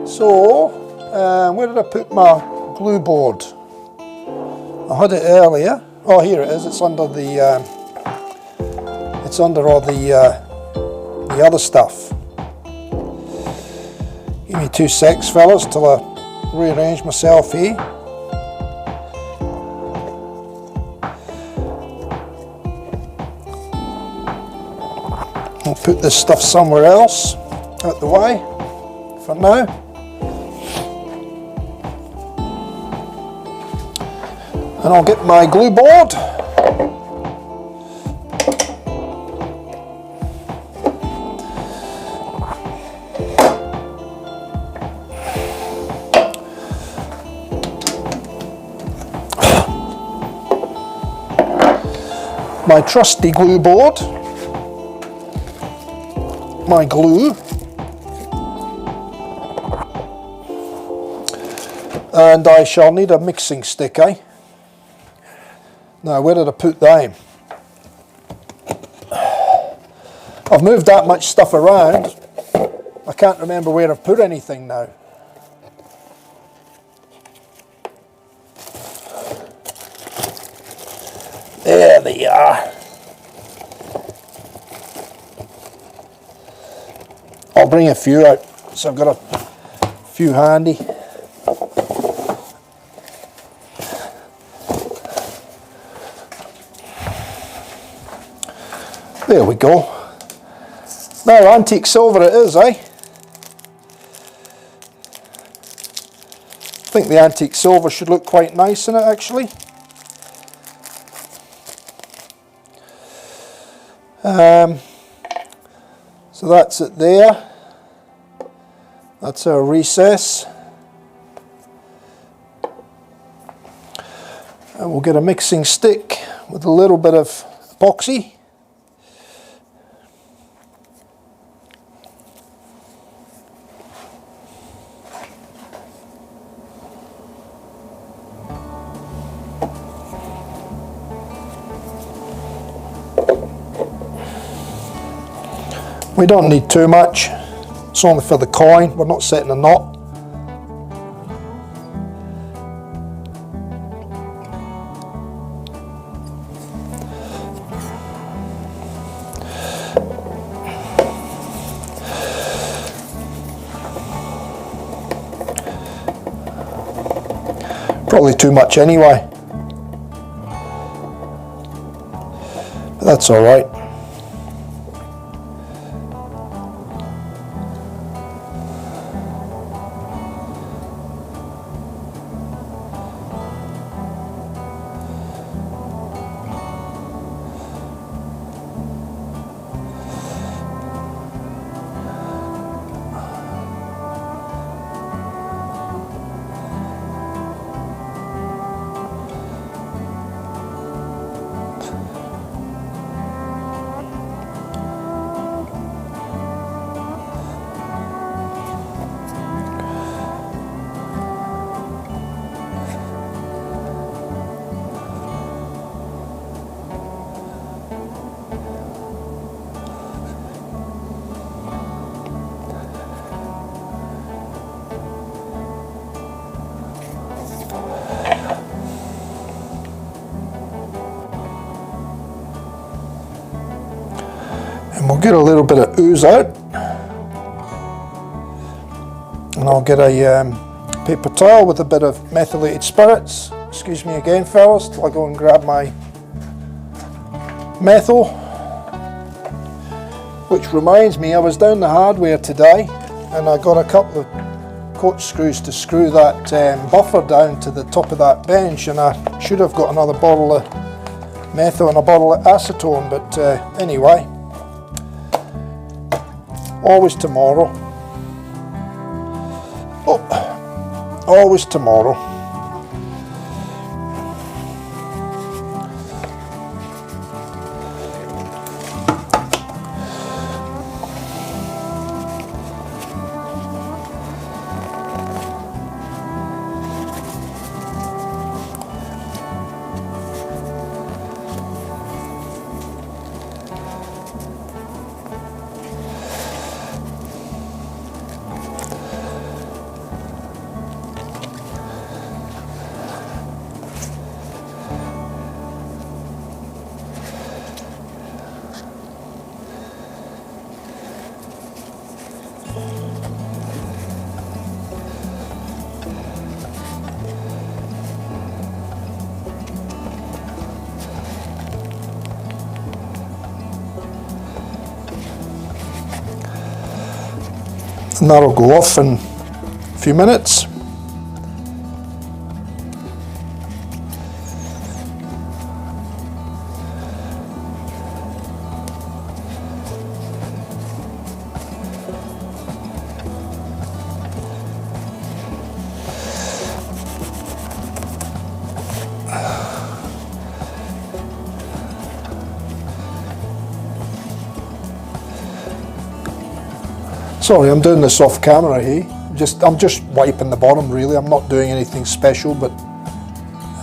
So, where did I put my glue board? I had it earlier. Oh, here it is. It's under the. It's under all the other stuff. Give me 2 secs, fellas, till I rearrange myself here. We'll put this stuff somewhere else out the way for now. And I'll get my glue board. My trusty glue board, my glue, and I shall need a mixing stick, eh? Now, where did I put them? I've moved that much stuff around, I can't remember where I've put anything now. There they are. I'll bring a few out, so I've got a few handy. There we go. Now antique silver it is, eh? I think the antique silver should look quite nice in it actually. So that's it there. That's our recess. And we'll get a mixing stick with a little bit of epoxy. We don't need too much, it's only for the coin, we're not setting a knot. Probably too much anyway, but that's alright. And we'll get a little bit of ooze out, and I'll get a paper towel with a bit of methylated spirits. Excuse me again fellas, till I go and grab my methyl. Which reminds me, I was down the hardware today and I got a couple of coach screws to screw that buffer down to the top of that bench, and I should have got another bottle of methyl and a bottle of acetone, but anyway. Always tomorrow. Oh, always tomorrow. and that'll go off in a few minutes. Sorry, I'm doing this off camera here. I'm just wiping the bottom really. I'm not doing anything special, but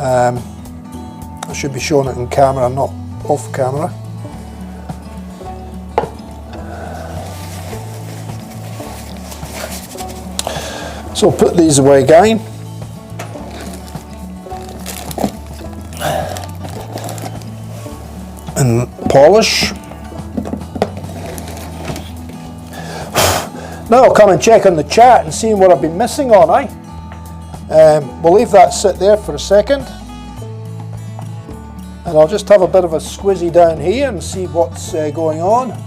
I should be showing it in camera, not off camera. So I'll put these away again. And polish. Now I'll come and check on the chat and see what I've been missing on, we'll leave that sit there for a second. And I'll just have a bit of a squizzy down here and see what's going on.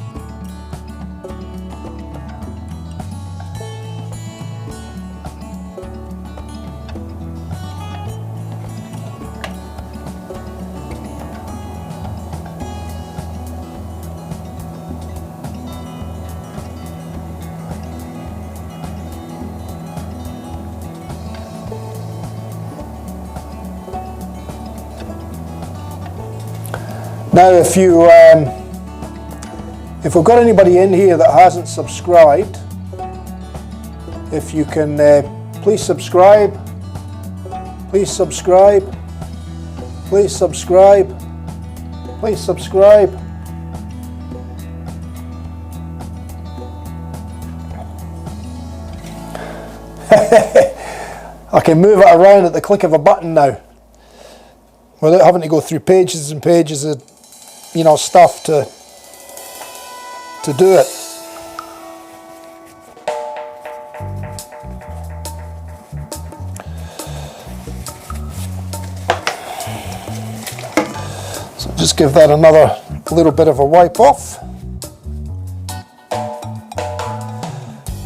Now if we've got anybody in here that hasn't subscribed, if you can please subscribe, please subscribe, please subscribe, please subscribe. I can move it around at the click of a button now, without having to go through pages and pages of stuff to do it. So just give that another little bit of a wipe off,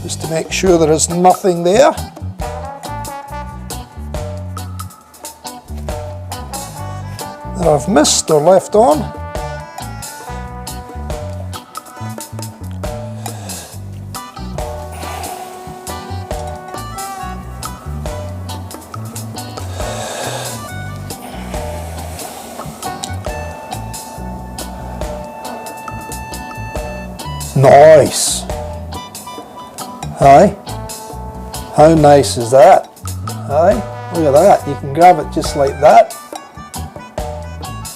just to make sure there is nothing there. That I've missed or left on. Nice. Aye. How nice is that? Aye. Look at that. You can grab it just like that.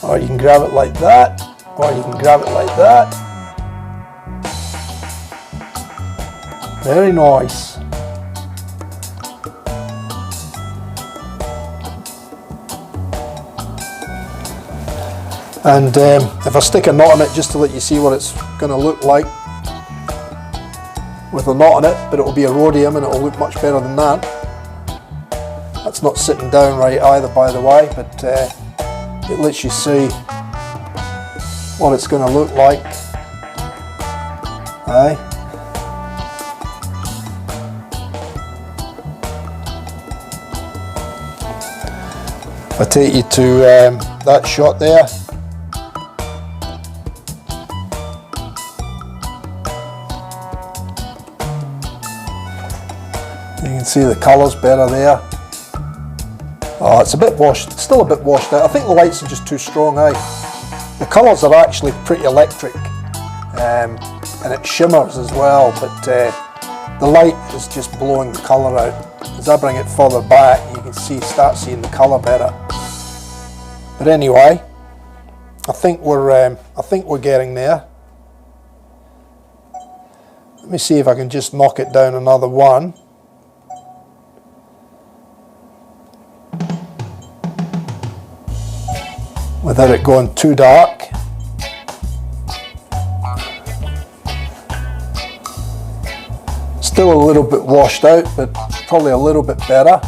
Or you can grab it like that, or you can grab it like that. Very nice. And if I stick a knot on it just to let you see what it's going to look like with a knot on it, but it will be a rhodium and it will look much better than that. That's not sitting down right either, by the way, but it lets you see what it's going to look like. Aye. If I take you to that shot there, you can see the colours better there. Oh, it's a bit washed, still a bit washed out. I think the lights are just too strong, The colours are actually pretty electric, and it shimmers as well, but the light is just blowing the colour out. As I bring it further back, you can start seeing the colour better. But anyway, I think we're getting there. Let me see if I can just knock it down another one. Without it going too dark. Still a little bit washed out, but probably a little bit better.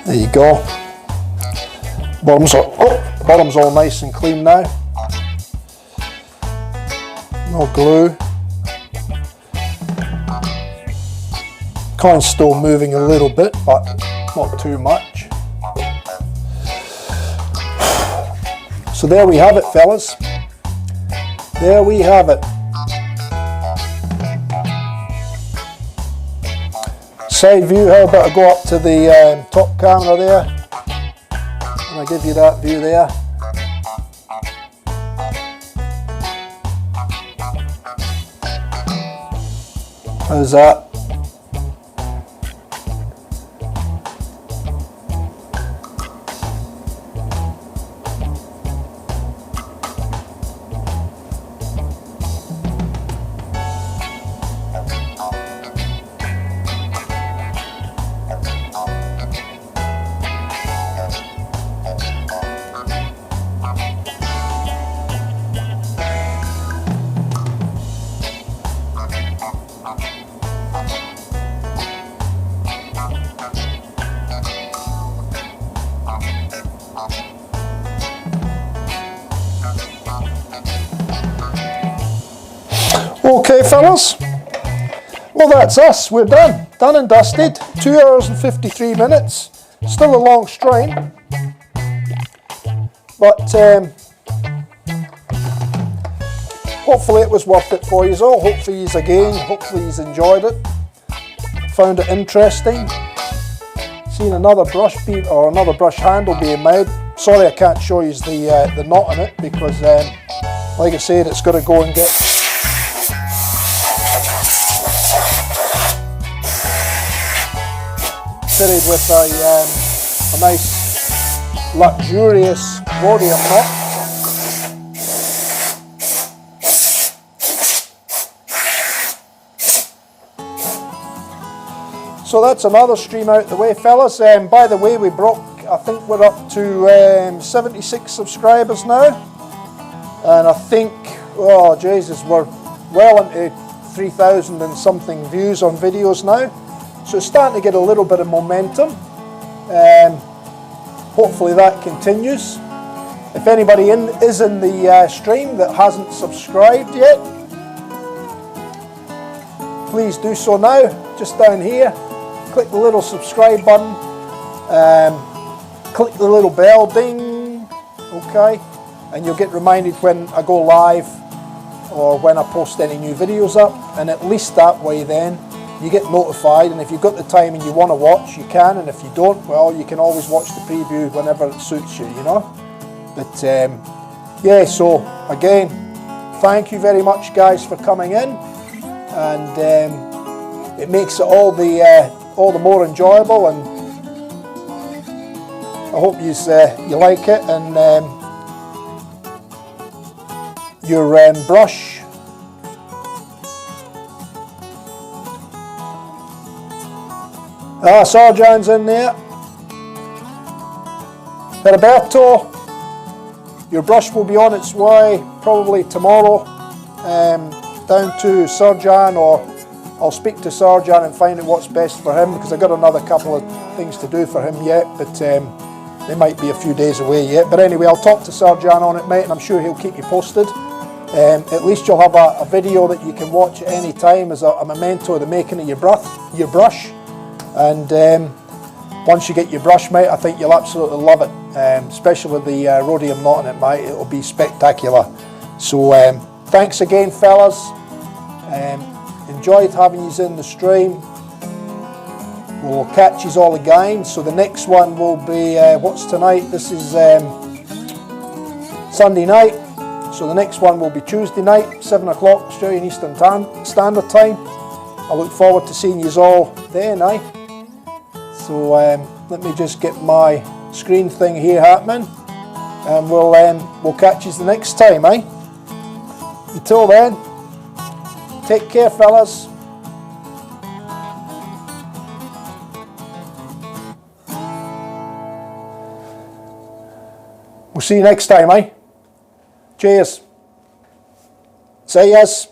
There you go. Bottom's all nice and clean now. No glue. Coin's still moving a little bit, but not too much. So there we have it, fellas. There we have it. Side view, how about I go up to the top camera there, and I give you that view there. How's that? Okay, fellas, well that's us, we're done and dusted. 2 hours and 53 minutes, still a long stream, but hopefully it was worth it for you all. Hopefully you enjoyed it, found it interesting. Seen another brush another brush handle being made. Sorry I can't show you the knot in it, because like I said, it's got to go and get fitted with a nice luxurious Rhodium Knot. So that's another stream out the way, fellas. By the way, I think we're up to 76 subscribers now, and I think, oh Jesus, we're well into 3,000 and something views on videos now. So it's starting to get a little bit of momentum. Hopefully that continues. If anybody is in the stream that hasn't subscribed yet, please do so now. Just down here, click the little subscribe button, click the little bell, ding, okay, and you'll get reminded when I go live or when I post any new videos up, and at least that way then you get notified. And if you've got the time and you want to watch, you can, and if you don't, well, you can always watch the preview whenever it suits you, you know. But yeah, so again, thank you very much guys for coming in, and it makes it all the more enjoyable, and I hope you like it. And your brush, Srdjan's in there. Roberto, your brush will be on its way probably tomorrow down to Srdjan, or I'll speak to Srdjan and find out what's best for him, because I've got another couple of things to do for him yet, but they might be a few days away yet. But anyway, I'll talk to Srdjan on it, mate, and I'm sure he'll keep you posted. At least you'll have a video that you can watch at any time as a memento of the making of your brush. And once you get your brush, mate, I think you'll absolutely love it, especially with the Rhodium Knot in it, mate. It'll be spectacular. So thanks again, fellas. Enjoyed having you in the stream. We'll catch you all again. So the next one will be, what's tonight? This is Sunday night. So the next one will be Tuesday night, 7 o'clock Australian Eastern Standard Time. I look forward to seeing you all then, eh? So let me just get my screen thing here happening, and we'll catch you the next time, eh? Until then, take care, fellas. We'll see you next time, eh? Cheers. Say yes.